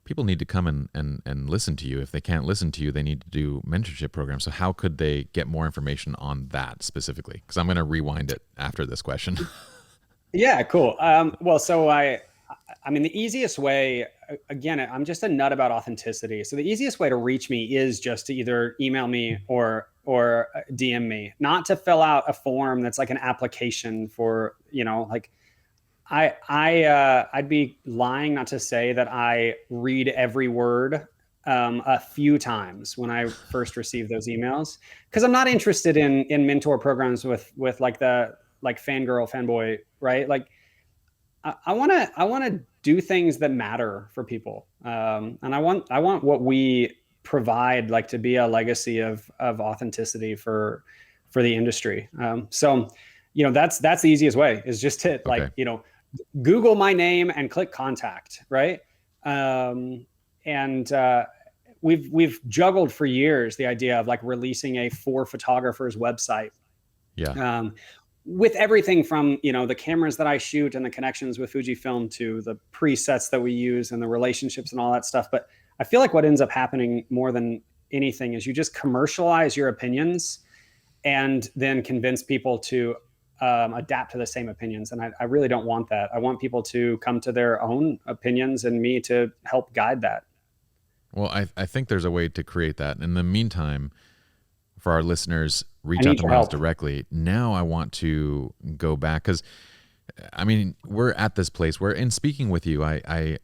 people need to come and listen to you. If they can't listen to you, they need to do mentorship programs. So how could they get more information on that specifically? Because I'm going to rewind it after this question. Yeah, cool. Well, so I mean, the easiest way, again, I'm just a nut about authenticity. So the easiest way to reach me is just to either email me or DM me, not to fill out a form that's like an application for, like I'd be lying not to say that I read every word a few times when I first receive those emails, because I'm not interested in mentor programs with like the fangirl, fanboy, right? Like I want to do things that matter for people, and I want what we provide like to be a legacy of authenticity for the industry. So that's the easiest way, is just to like Google my name and click contact, right? And we've juggled for years the idea of like releasing a for photographers website. Yeah. With everything from, the cameras that I shoot and the connections with Fujifilm to the presets that we use and the relationships and all that stuff. But I feel like what ends up happening more than anything is you just commercialize your opinions and then convince people to adapt to the same opinions. And I really don't want that. I want people to come to their own opinions and me to help guide that. Well, I think there's a way to create that. In the meantime, for our listeners, reach out to Miles directly. Now I want to go back, because I mean, we're at this place where in speaking with you, I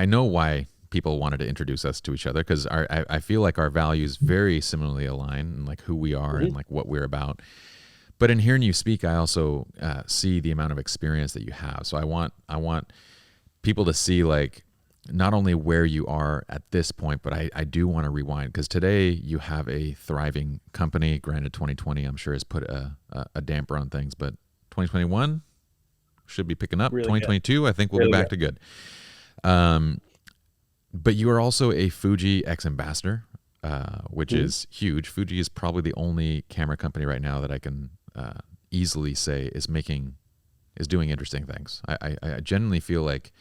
know why people wanted to introduce us to each other, because I feel like our values very similarly align, and like who we are and like what we're about. But in hearing you speak, I also see the amount of experience that you have. So I want people to see like not only where you are at this point, but I do want to rewind, because today you have a thriving company. Granted, 2020 I'm sure has put a damper on things, but 2021 should be picking up. Really 2022 good. I think we'll be back to good. But you are also a Fuji ex-ambassador, which is huge. Fuji is probably the only camera company right now that I can easily say is doing interesting things. I genuinely feel like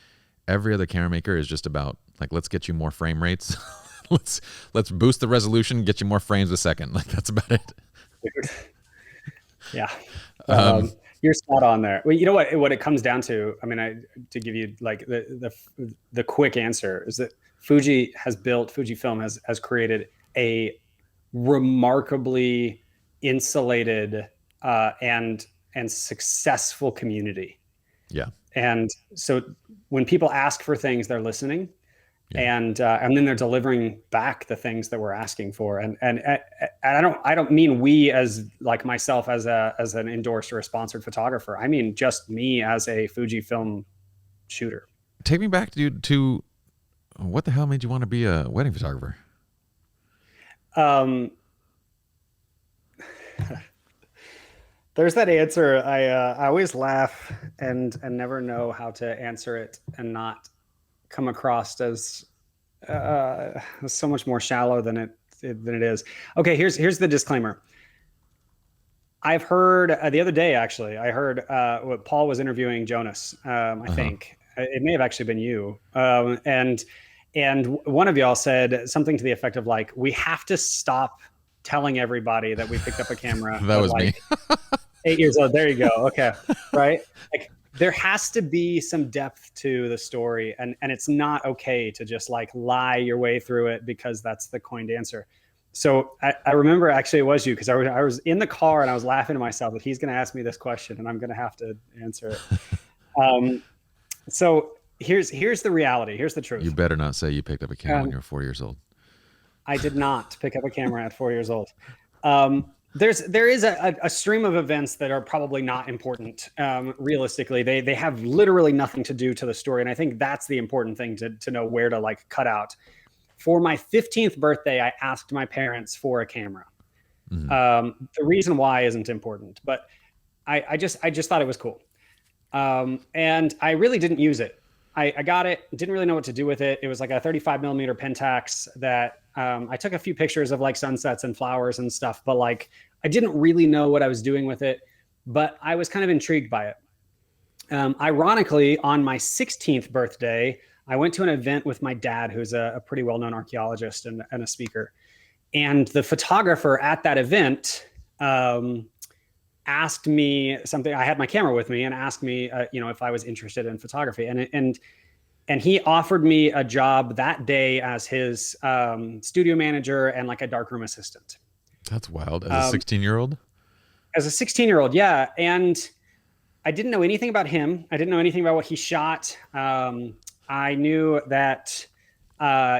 every other camera maker is just about like, let's get you more frame rates. let's boost the resolution, get you more frames a second. Like that's about it. Yeah. You're spot on there. Well, you know what it comes down to, I mean, to give you like the quick answer is that Fujifilm has created a remarkably insulated and successful community. Yeah. And so when people ask for things, they're listening, and then they're delivering back the things that we're asking for. And I don't mean we as like myself as an endorsed or a sponsored photographer. I mean just me as a Fujifilm shooter. Take me back to what the hell made you want to be a wedding photographer? There's that answer. I always laugh and never know how to answer it and not come across as so much more shallow than it is. Okay, here's the disclaimer. I've heard the other day, actually, I heard what Paul was interviewing Jonas. I think it may have actually been you. And one of y'all said something to the effect of like, we have to stop telling everybody that we picked up a camera. That was like, me. 8 years old. There you go. Okay. Right. Like there has to be some depth to the story, and it's not okay to just like lie your way through it because that's the coined answer. So I remember actually it was you, because I was in the car and I was laughing to myself that he's going to ask me this question and I'm going to have to answer it. So here's the reality. Here's the truth. You better not say you picked up a camera when you were 4 years old. I did not pick up a camera at 4 years old. There is a stream of events that are probably not important. Realistically, they have literally nothing to do to the story. And I think that's the important thing to know where to like cut out. For my 15th birthday, I asked my parents for a camera. The reason why isn't important, but I just thought it was cool. And I really didn't use it. I got it, didn't really know what to do with it. It was like a 35 millimeter Pentax that I took a few pictures of like sunsets and flowers and stuff, but like I didn't really know what I was doing with it, but I was kind of intrigued by it. Ironically, on my 16th birthday, I went to an event with my dad, who's a pretty well-known archaeologist and a speaker. And the photographer at that event asked me something. I had my camera with me and asked me, if I was interested in photography. And he offered me a job that day as his studio manager and like a darkroom assistant. That's wild. As a 16-year-old? As a 16-year-old, yeah. And I didn't know anything about him. I didn't know anything about what he shot. I knew that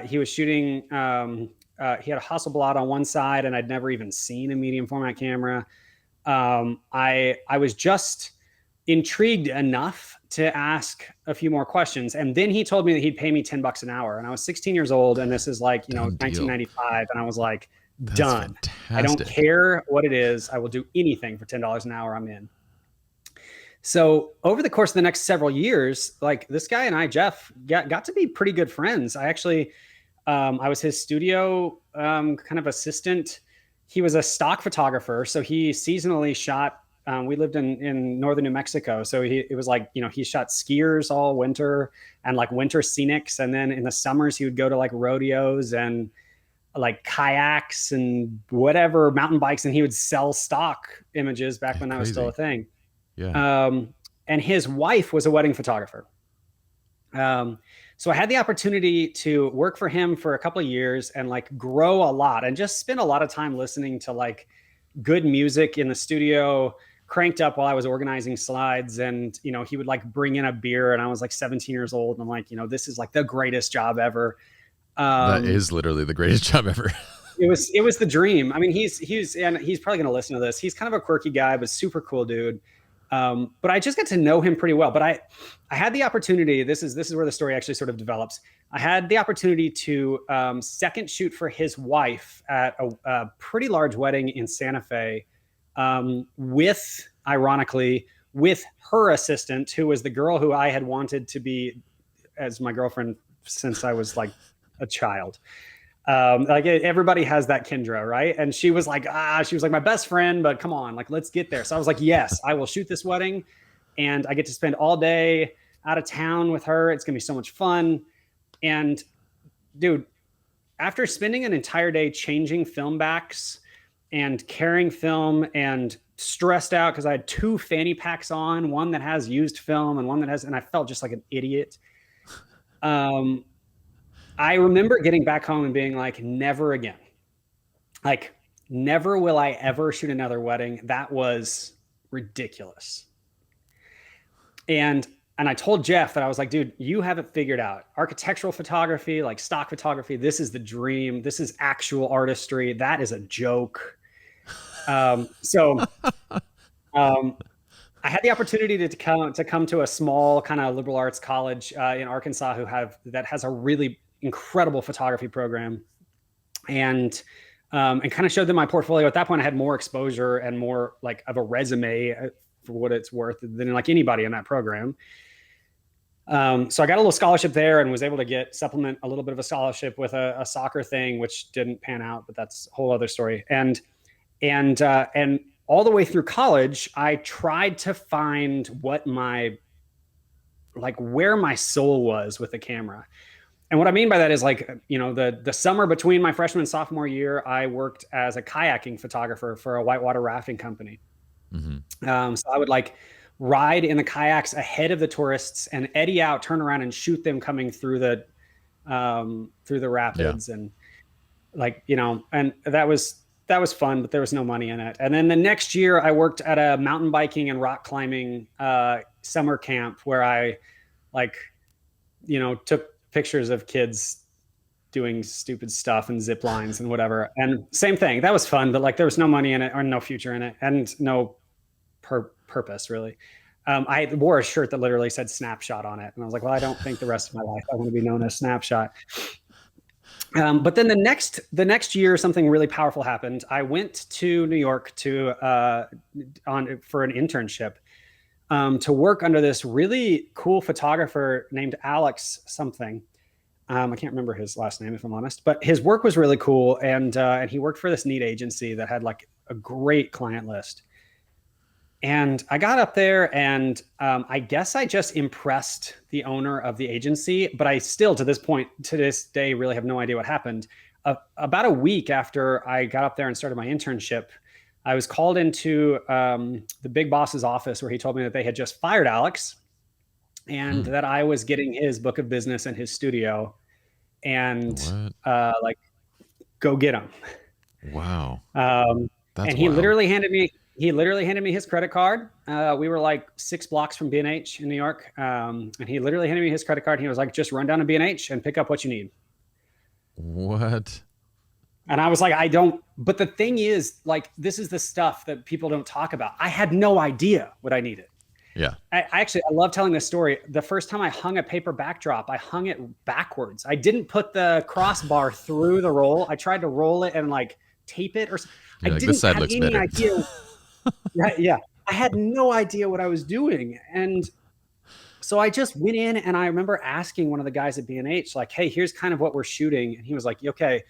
he was shooting, he had a Hasselblad on one side, and I'd never even seen a medium format camera. I was just intrigued enough to ask a few more questions. And then he told me that he'd pay me $10 an hour. And I was 16 years old, and this is like, 1995. And I was like, done. Fantastic. I don't care what it is. I will do anything for $10 an hour. I'm in. So over the course of the next several years, like this guy and I, Jeff, got to be pretty good friends. I actually, I was his studio kind of assistant. He was a stock photographer, so he seasonally shot. We lived in northern New Mexico, so it was like, he shot skiers all winter and like winter scenics, and then in the summers he would go to like rodeos and like kayaks and whatever, mountain bikes, and he would sell stock images back when that was still a thing. Yeah. And his wife was a wedding photographer. So I had the opportunity to work for him for a couple of years and like grow a lot and just spend a lot of time listening to like good music in the studio, cranked up while I was organizing slides. And, he would like bring in a beer, and I was like 17 years old. And I'm like, this is like the greatest job ever. That is literally the greatest job ever. It was the dream. I mean, he's probably going to listen to this. He's kind of a quirky guy, but super cool dude. But I just got to know him pretty well. But I had the opportunity. This is where the story actually sort of develops. I had the opportunity to second shoot for his wife at a pretty large wedding in Santa Fe, ironically, with her assistant, who was the girl who I had wanted to be as my girlfriend since I was like a child. Like everybody has that Kendra, right? And she was like my best friend, but come on, like, let's get there. So I was like, yes, I will shoot this wedding, and I get to spend all day out of town with her. It's going to be so much fun. And dude, after spending an entire day changing film backs and carrying film and stressed out because I had two fanny packs on, one that has used film and one that has, and I felt just like an idiot. I remember getting back home and being like, never again. Like, never will I ever shoot another wedding. That was ridiculous. And I told Jeff that I was like, dude, you have it figured out. Architectural photography, like stock photography, this is the dream. This is actual artistry. That is a joke. I had the opportunity to come to a small kind of liberal arts college in Arkansas that has a really incredible photography program, and kind of showed them my portfolio. At that point, I had more exposure and more like of a resume for what it's worth than like anybody in that program. So I got a little scholarship there and was able to supplement a little bit of a scholarship with a soccer thing, which didn't pan out, but that's a whole other story. And all the way through college, I tried to find where my soul was with the camera. And what I mean by that is like, the summer between my freshman and sophomore year, I worked as a kayaking photographer for a whitewater rafting company. Mm-hmm. So I would like ride in the kayaks ahead of the tourists and eddy out, turn around and shoot them coming through the rapids. Yeah. And like, and that was fun, but there was no money in it. And then the next year I worked at a mountain biking and rock climbing summer camp where I took pictures of kids doing stupid stuff and zip lines and whatever. And same thing, that was fun, but like there was no money in it or no future in it and no purpose really. I wore a shirt that literally said Snapshot on it. And I was like, well, I don't think the rest of my life I want to be known as Snapshot. But then the next year, something really powerful happened. I went to New York for an internship to work under this really cool photographer named Alex something. I can't remember his last name if I'm honest, but his work was really cool. And he worked for this neat agency that had like a great client list. And I got up there and I guess I just impressed the owner of the agency, but I still to this day, really have no idea what happened. About a week after I got up there and started my internship, I was called into the big boss's office where he told me that they had just fired Alex and that I was getting his book of business and his studio and like, go get him. Wow. And he literally handed me his credit card. We were like 6 blocks from B&H in New York. And he literally handed me his credit card. And he was like, just run down to B&H and pick up what you need. What? And I was like, but the thing is, like, this is the stuff that people don't talk about. I had no idea what I needed. Yeah. I love telling this story. The first time I hung a paper backdrop, I hung it backwards. I didn't put the crossbar through the roll. I tried to roll it and like tape it or something. I didn't have any idea. Yeah. I had no idea what I was doing. And so I just went in and I remember asking one of the guys at B&H, like, hey, here's kind of what we're shooting. And he was like, okay,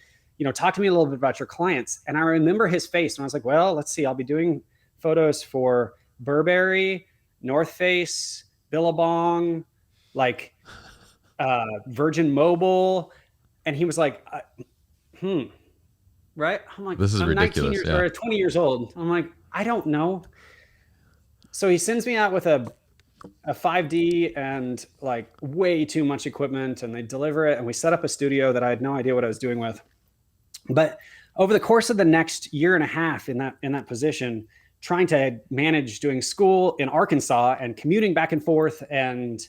talk to me a little bit about your clients. And I remember his face and I was like, well, let's see, I'll be doing photos for Burberry, North Face, Billabong, like Virgin Mobile. And he was like, right? I'm like, this is I'm ridiculous. 19 years or 20 years old. I'm like, I don't know. So he sends me out with a 5D and like way too much equipment, and they deliver it. And we set up a studio that I had no idea what I was doing with. But over the course of the next year and a half in that position, trying to manage doing school in Arkansas and commuting back and forth and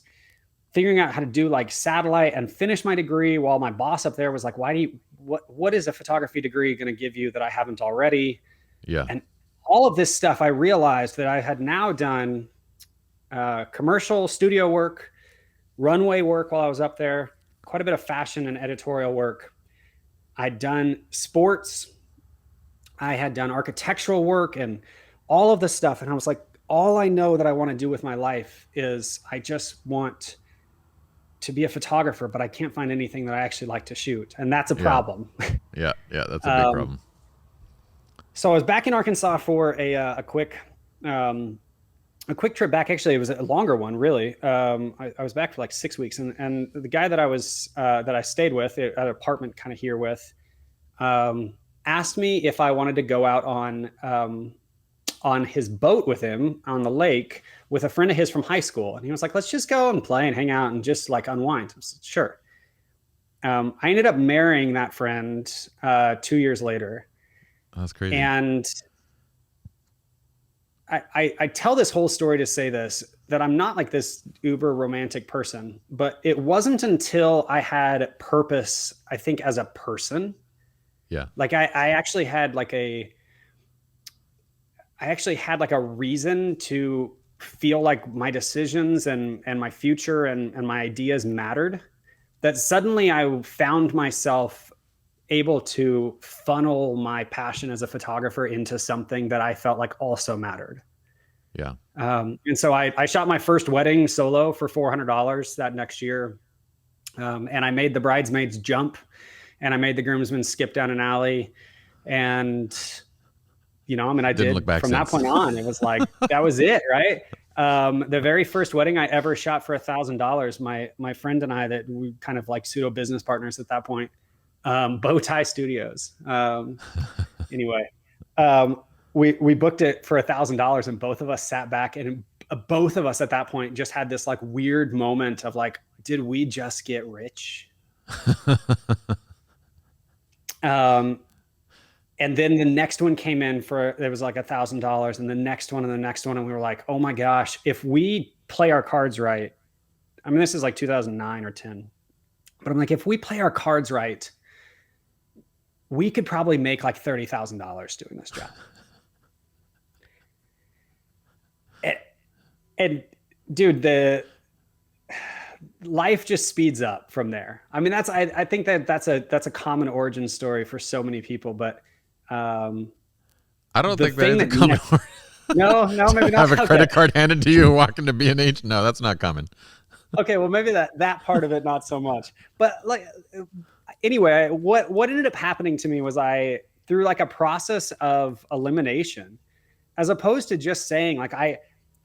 figuring out how to do like satellite and finish my degree while my boss up there was like, what is a photography degree going to give you that I haven't already? Yeah. And all of this stuff, I realized that I had now done commercial studio work, runway work while I was up there, quite a bit of fashion and editorial work. I'd done sports. I had done architectural work and all of this stuff. And I was like, all I know that I want to do with my life is I just want to be a photographer, but I can't find anything that I actually like to shoot. And that's a problem. Yeah, that's a big problem. So I was back in Arkansas for a quick trip back. Actually, it was a longer one, really. I was back for like 6 weeks, and the guy that I stayed with at an apartment kind of here with asked me if I wanted to go out on his boat with him on the lake with a friend of his from high school. And he was like, let's just go and play and hang out and just like unwind. I said, sure. I ended up marrying that friend 2 years later. That's crazy. And I tell this whole story to say this, that I'm not like this uber romantic person, but it wasn't until I had purpose, I think, as a person. Yeah. Like I actually had like a reason to feel like my decisions and my future and my ideas mattered, that suddenly I found myself able to funnel my passion as a photographer into something that I felt like also mattered. Yeah. And so I shot my first wedding solo for $400 that next year. And I made the bridesmaids jump and I made the groomsmen skip down an alley. And, I did from that point on, it was like, that was it. Right. The very first wedding I ever shot for $1,000, my friend and I, that we kind of like pseudo business partners at that point, Bowtie Studios. Anyway, we booked it for $1,000 and both of us sat back and both of us at that point just had this like weird moment of like, did we just get rich? And then the next one came in there was like $1,000 and the next one and the next one. And we were like, oh my gosh, if we play our cards right, I mean, this is like 2009 or 10, but I'm like, if we play our cards right, we could probably make like $30,000 doing this job. And dude, the life just speeds up from there. I mean, I think that's a common origin story for so many people, but I don't think that is a common origin. No, maybe not. Have a credit card handed to you walking to B&H? No, that's not common. Okay, well, maybe that part of it, not so much. But like, anyway, what ended up happening to me was through like a process of elimination, as opposed to just saying like,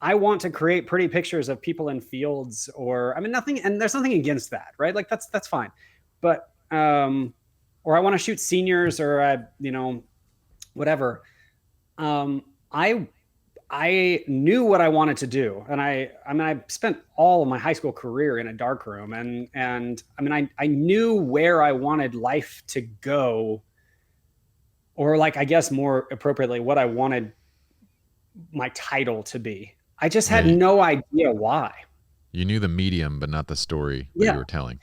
I want to create pretty pictures of people in fields, or, I mean, nothing, and there's nothing against that, right? Like that's fine. But, or I want to shoot seniors, or, whatever. I knew what I wanted to do. And I spent all of my high school career in a dark room, and I mean, I knew where I wanted life to go, or like, I guess more appropriately, what I wanted my title to be. I just had no idea why. You knew the medium, but not the story that you were telling.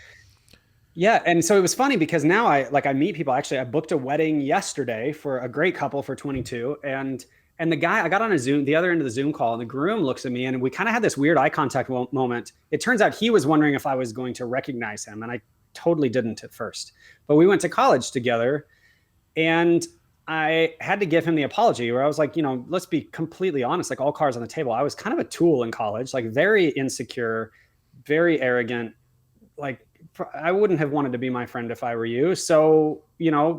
Yeah. And so it was funny because now I meet people. Actually, I booked a wedding yesterday for a great couple for 22. And the guy, I got on a Zoom, the other end of the Zoom call, and the groom looks at me, and we kind of had this weird eye contact moment. It turns out he was wondering if I was going to recognize him. And I totally didn't at first, but we went to college together, and I had to give him the apology where I was like, let's be completely honest, like all cards on the table. I was kind of a tool in college, like very insecure, very arrogant. Like, I wouldn't have wanted to be my friend if I were you. So,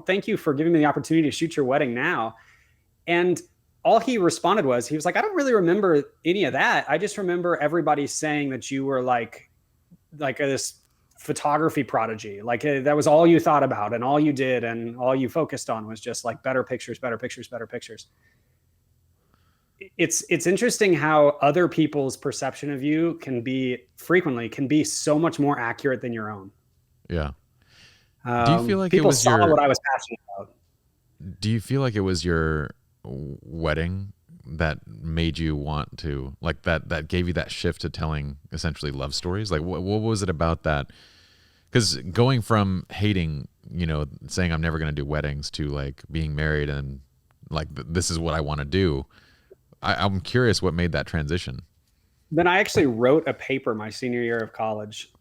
thank you for giving me the opportunity to shoot your wedding now. And all he responded was, he was like, I don't really remember any of that. I just remember everybody saying that you were like this photography prodigy. Like that was all you thought about, and all you did, and all you focused on was just like better pictures, better pictures, better pictures. It's interesting how other people's perception of you can be so much more accurate than your own. Yeah. Do you feel like people saw what I was passionate about? Do you feel like it was your wedding that made you want to, like, that gave you that shift to telling essentially love stories? Like what was it about that? Because going from hating, saying I'm never going to do weddings, to like being married and like this is what I want to do, I'm curious what made that transition. Then I actually wrote a paper my senior year of college,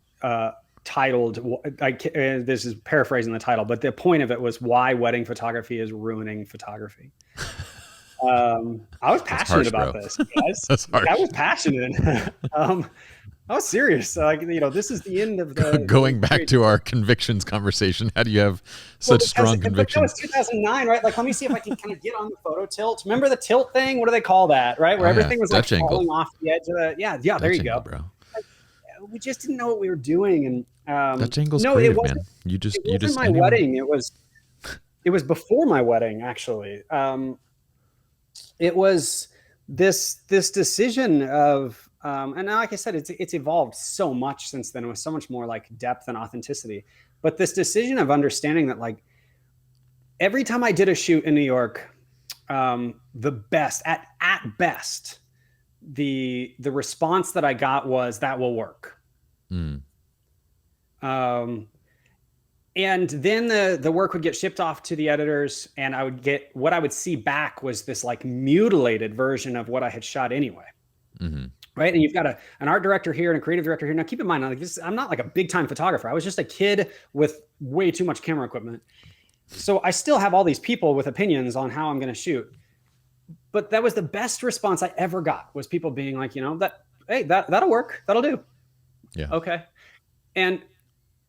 titled, this is paraphrasing the title, but the point of it was why wedding photography is ruining photography. I was passionate about this, guys. That's harsh. I was passionate. I was serious. This is the end of going back to our convictions conversation. How do you have such strong convictions? That was 2009, right? Like, let me see if I can kind of get on the photo tilt. Remember the tilt thing? What do they call that? Right, where everything was like falling off the edge of the. Yeah. There you go, bro. We just didn't know what we were doing, and Dutch angle's creative, man. You just my wedding. It was before my wedding, actually. It was this decision of. And like I said, it's evolved so much since then. It was so much more like depth and authenticity. But this decision of understanding that, like, every time I did a shoot in New York, the best at best, the response that I got was, that will work. And then the work would get shipped off to the editors, and I would get, what I would see back was this like mutilated version of what I had shot anyway. Mm-hmm. Right. And you've got an art director here and a creative director here. Now, keep in mind, I'm not like a big time photographer. I was just a kid with way too much camera equipment. So I still have all these people with opinions on how I'm going to shoot. But that was the best response I ever got, was people being like, hey, that'll work. That'll do. Yeah. Okay. And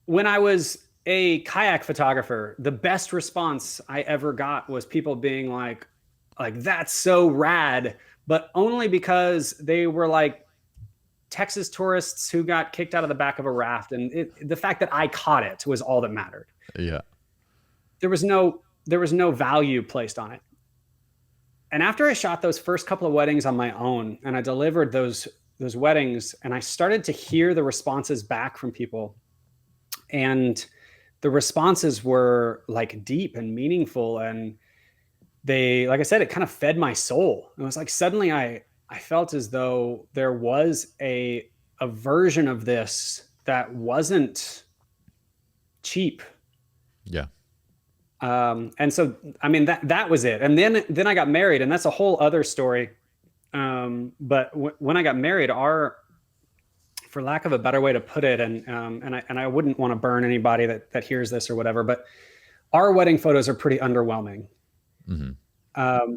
when I was a kayak photographer, the best response I ever got was people being like, that's so rad. But only because they were like Texas tourists who got kicked out of the back of a raft. And the fact that I caught it was all that mattered. Yeah. There was no value placed on it. And after I shot those first couple of weddings on my own, and I delivered those weddings, and I started to hear the responses back from people, and the responses were like deep and meaningful, and they, like I said, it kind of fed my soul. It was like suddenly I felt as though there was a version of this that wasn't cheap. Yeah. And so, I mean, that was it. And then I got married, and that's a whole other story. But when I got married, for lack of a better way to put it, and I wouldn't want to burn anybody that hears this or whatever, but our wedding photos are pretty underwhelming. Mm-hmm.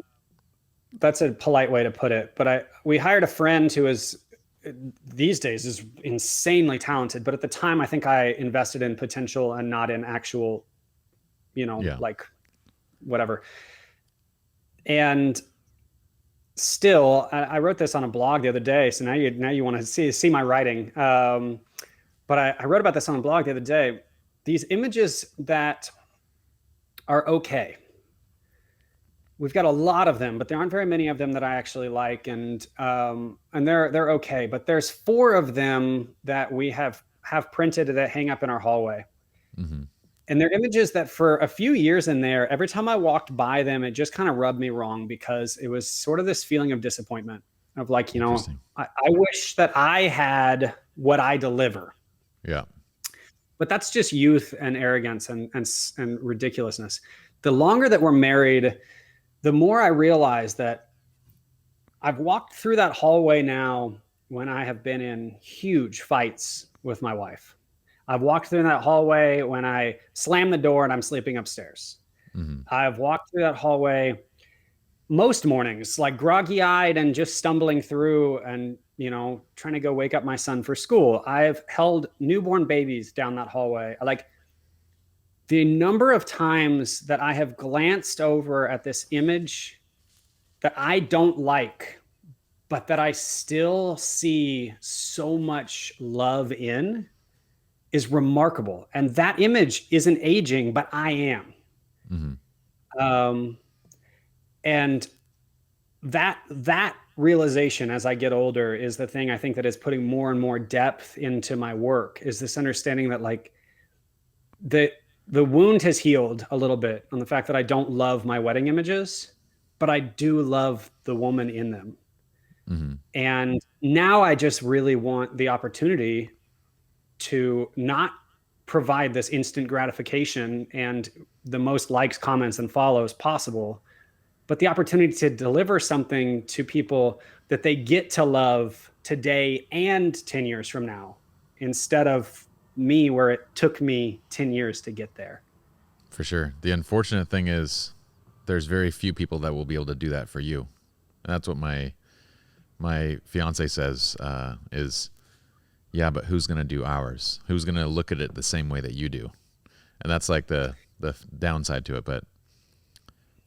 That's a polite way to put it. But we hired a friend who is these days is insanely talented. But at the time, I think I invested in potential and not in actual, like whatever. And still, I wrote this on a blog the other day. So now you want to see my writing. But I wrote about this on a blog the other day. These images that are okay. We've got a lot of them, but there aren't very many of them that I actually like, and they're okay. But there's 4 of them that we have printed that hang up in our hallway. Mm-hmm. And they're images that for a few years in there, every time I walked by them, it just kind of rubbed me wrong, because it was sort of this feeling of disappointment of like, I wish that I had what I deliver. Yeah. But that's just youth and arrogance and ridiculousness. The longer that we're married, the more I realize that I've walked through that hallway now when I have been in huge fights with my wife. I've walked through that hallway when I slam the door and I'm sleeping upstairs. Mm-hmm. I've walked through that hallway most mornings, like groggy-eyed and just stumbling through and, trying to go wake up my son for school. I've held newborn babies down that hallway. Like, the number of times that I have glanced over at this image that I don't like, but that I still see so much love in, is remarkable. And that image isn't aging, but I am. Mm-hmm. And that realization as I get older is the thing I think that is putting more and more depth into my work, is this understanding that like the wound has healed a little bit on the fact that I don't love my wedding images, but I do love the woman in them. Mm-hmm. And now I just really want the opportunity to not provide this instant gratification and the most likes, comments, and follows possible, but the opportunity to deliver something to people that they get to love today and 10 years from now, instead of me where it took me 10 years to get there. For sure. The unfortunate thing is there's very few people that will be able to do that for you. And that's what my fiance says, is, yeah, but who's going to do ours? Who's going to look at it the same way that you do? And that's like the downside to it. But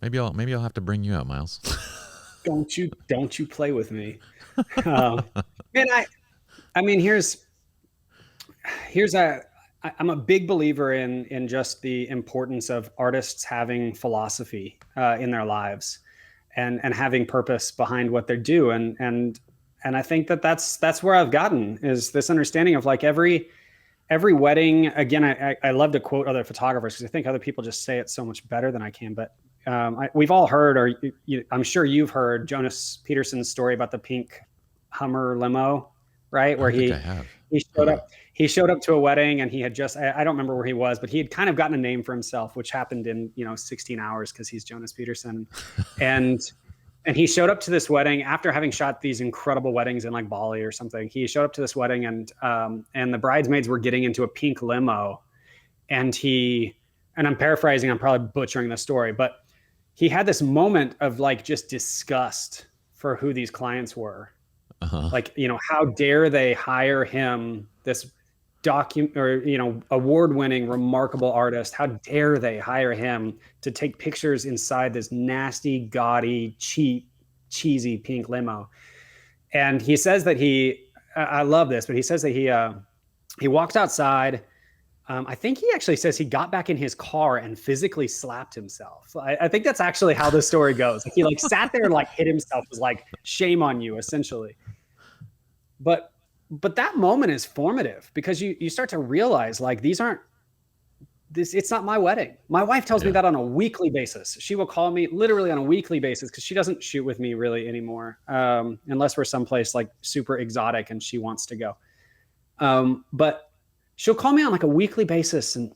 maybe I'll have to bring you out, Miles. Don't you play with me. Man, I mean, I'm a big believer in just the importance of artists having philosophy in their lives and having purpose behind what they do. And I think that's where I've gotten, is this understanding of like every wedding. Again, I love to quote other photographers because I think other people just say it so much better than I can. But we've all heard, I'm sure you've heard Jonas Peterson's story about the pink Hummer limo, right? Where he showed up to a wedding and he had just, I don't remember where he was, but he had kind of gotten a name for himself, which happened in, 16 hours because he's Jonas Peterson. And he showed up to this wedding after having shot these incredible weddings in like Bali or something. He showed up to this wedding and the bridesmaids were getting into a pink limo, and I'm paraphrasing, I'm probably butchering the story, but he had this moment of like just disgust for who these clients were. Uh-huh. Like, how dare they hire him, this award-winning, remarkable artist? How dare they hire him to take pictures inside this nasty, gaudy, cheap, cheesy pink limo? And he says that I love this, but he says that he walked outside. I think he actually says he got back in his car and physically slapped himself. I think that's actually how the story goes. Like, he like sat there and like hit himself, was like, shame on you, essentially. But that moment is formative because you start to realize like it's not my wedding. My wife tells me that on a weekly basis. She will call me literally on a weekly basis because she doesn't shoot with me really anymore, unless we're someplace like super exotic and she wants to go. But she'll call me on like a weekly basis and,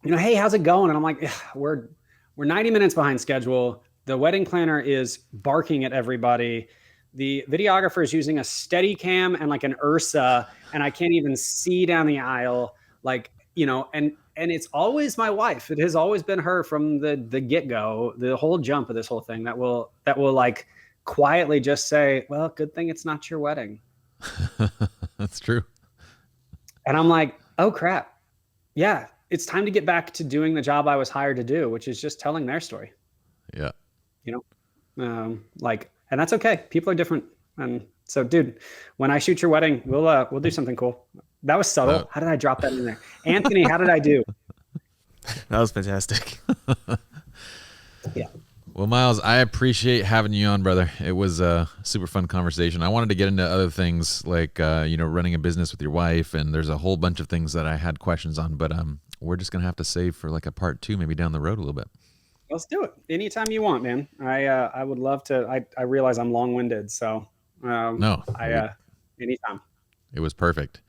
hey, how's it going? And I'm like, we're We're 90 minutes behind schedule. The wedding planner is barking at everybody. The videographer is using a Steadicam and like an Ursa, and I can't even see down the aisle. Like, you know, and it's always my wife. It has always been her from the get-go, the whole jump of this whole thing that will like quietly just say, well, good thing it's not your wedding. That's true. And I'm like, oh crap. Yeah, it's time to get back to doing the job I was hired to do, which is just telling their story. Yeah. You know, and that's okay. People are different. And so, dude, when I shoot your wedding, we'll do something cool. That was subtle. How did I drop that in there? Anthony, how did I do? That was fantastic. Yeah. Well, Miles, I appreciate having you on, brother. It was a super fun conversation. I wanted to get into other things like, running a business with your wife, and there's a whole bunch of things that I had questions on, but we're just going to have to save for like a part 2, maybe down the road a little bit. Let's do it. Anytime you want, man. I would love to. I realize I'm long-winded, so anytime. It was perfect.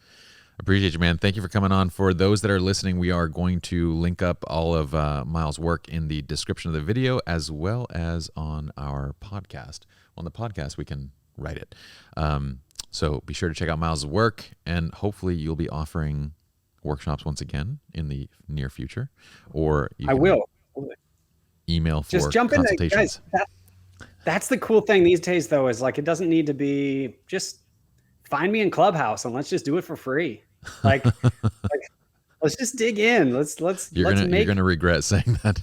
Appreciate you, man. Thank you for coming on. For those that are listening, we are going to link up all of Miles' work in the description of the video, as well as on our podcast. On the podcast, we can write it. So be sure to check out Miles' work, and hopefully you'll be offering workshops once again in the near future. Or I will. Email for just jump in there, guys. That's the cool thing these days, though, is like it doesn't need to be just find me in Clubhouse and let's just do it for free. Like let's just dig in. You're gonna regret saying that.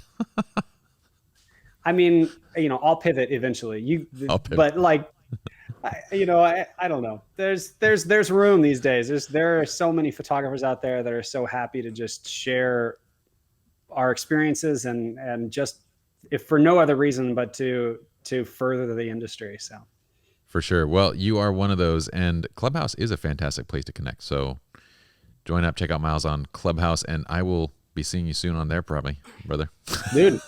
I mean, I'll pivot eventually. But like, I don't know. There's room these days. There are so many photographers out there that are so happy to just share our experiences and just, if for no other reason but to further the industry. So for sure. Well, you are one of those, and Clubhouse is a fantastic place to connect. So join up, check out Miles on Clubhouse, and I will be seeing you soon on there, probably, brother. Dude,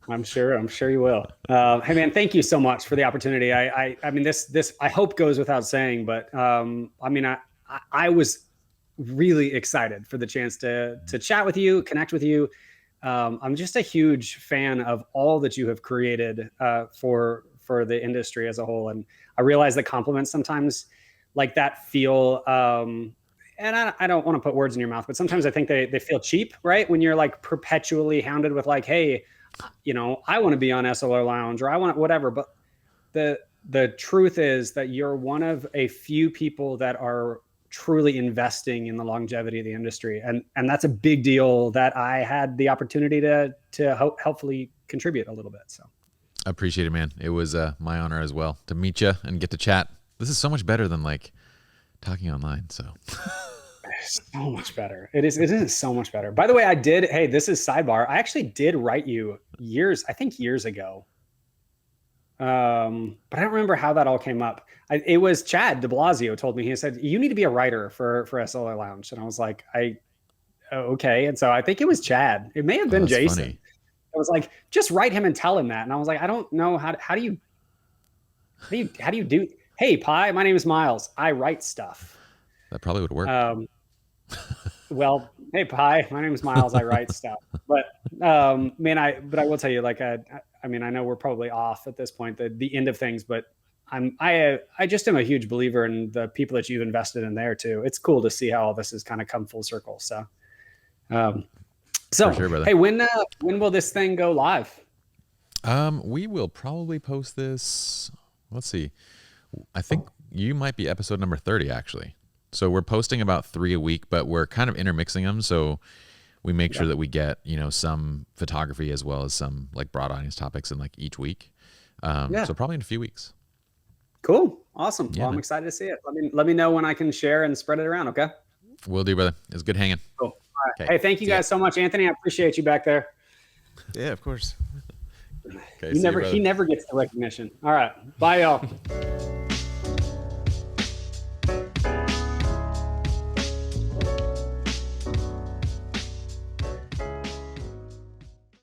I'm sure you will. Hey man, thank you so much for the opportunity. I mean, this I hope goes without saying, but I was really excited for the chance to chat with you, connect with you. I'm just a huge fan of all that you have created for the industry as a whole. And I realize that compliments sometimes like that feel, and I don't want to put words in your mouth, but sometimes I think they feel cheap, right? When you're like perpetually hounded with like, hey, I want to be on SLR Lounge, or I want whatever. But the truth is that you're one of a few people that are truly investing in the longevity of the industry. And that's a big deal that I had the opportunity to helpfully contribute a little bit. So I appreciate it, man. It was my honor as well to meet you and get to chat. This is so much better than like talking online. So so much better. It is so much better. By the way, hey, this is sidebar. I actually did write you years ago. But I don't remember how that all came up. It was Chad de Blasio told me, he said, you need to be a writer for SLR Lounge. And I was like, okay. And so I think it was Chad. It may have been Jason. Funny. I was like, just write him and tell him that. And I was like, I don't know how do you do, hey, Pi, my name is Miles. I write stuff. That probably would work. Well, hey, Pi, my name is Miles. I write stuff. But man, I will tell you, like, I know we're probably off at this point, the end of things, but I just am a huge believer in the people that you've invested in there too. It's cool to see how all this has kind of come full circle. So, sure, hey, when will this thing go live? We will probably post this. Let's see. I think you might be episode number 30 actually. So we're posting about 3 a week, but we're kind of intermixing them. So we make sure that we get, some photography as well as some like broad audience topics in like each week. So probably in a few weeks. Cool. Awesome. Yeah, well, I'm excited to see it. Let me know when I can share and spread it around. Okay. Will do, brother. It's good hanging. Cool. All right. Okay. Hey, thank you guys so much, Anthony. I appreciate you back there. Yeah, of course. Okay, he never gets the recognition. All right. Bye, y'all.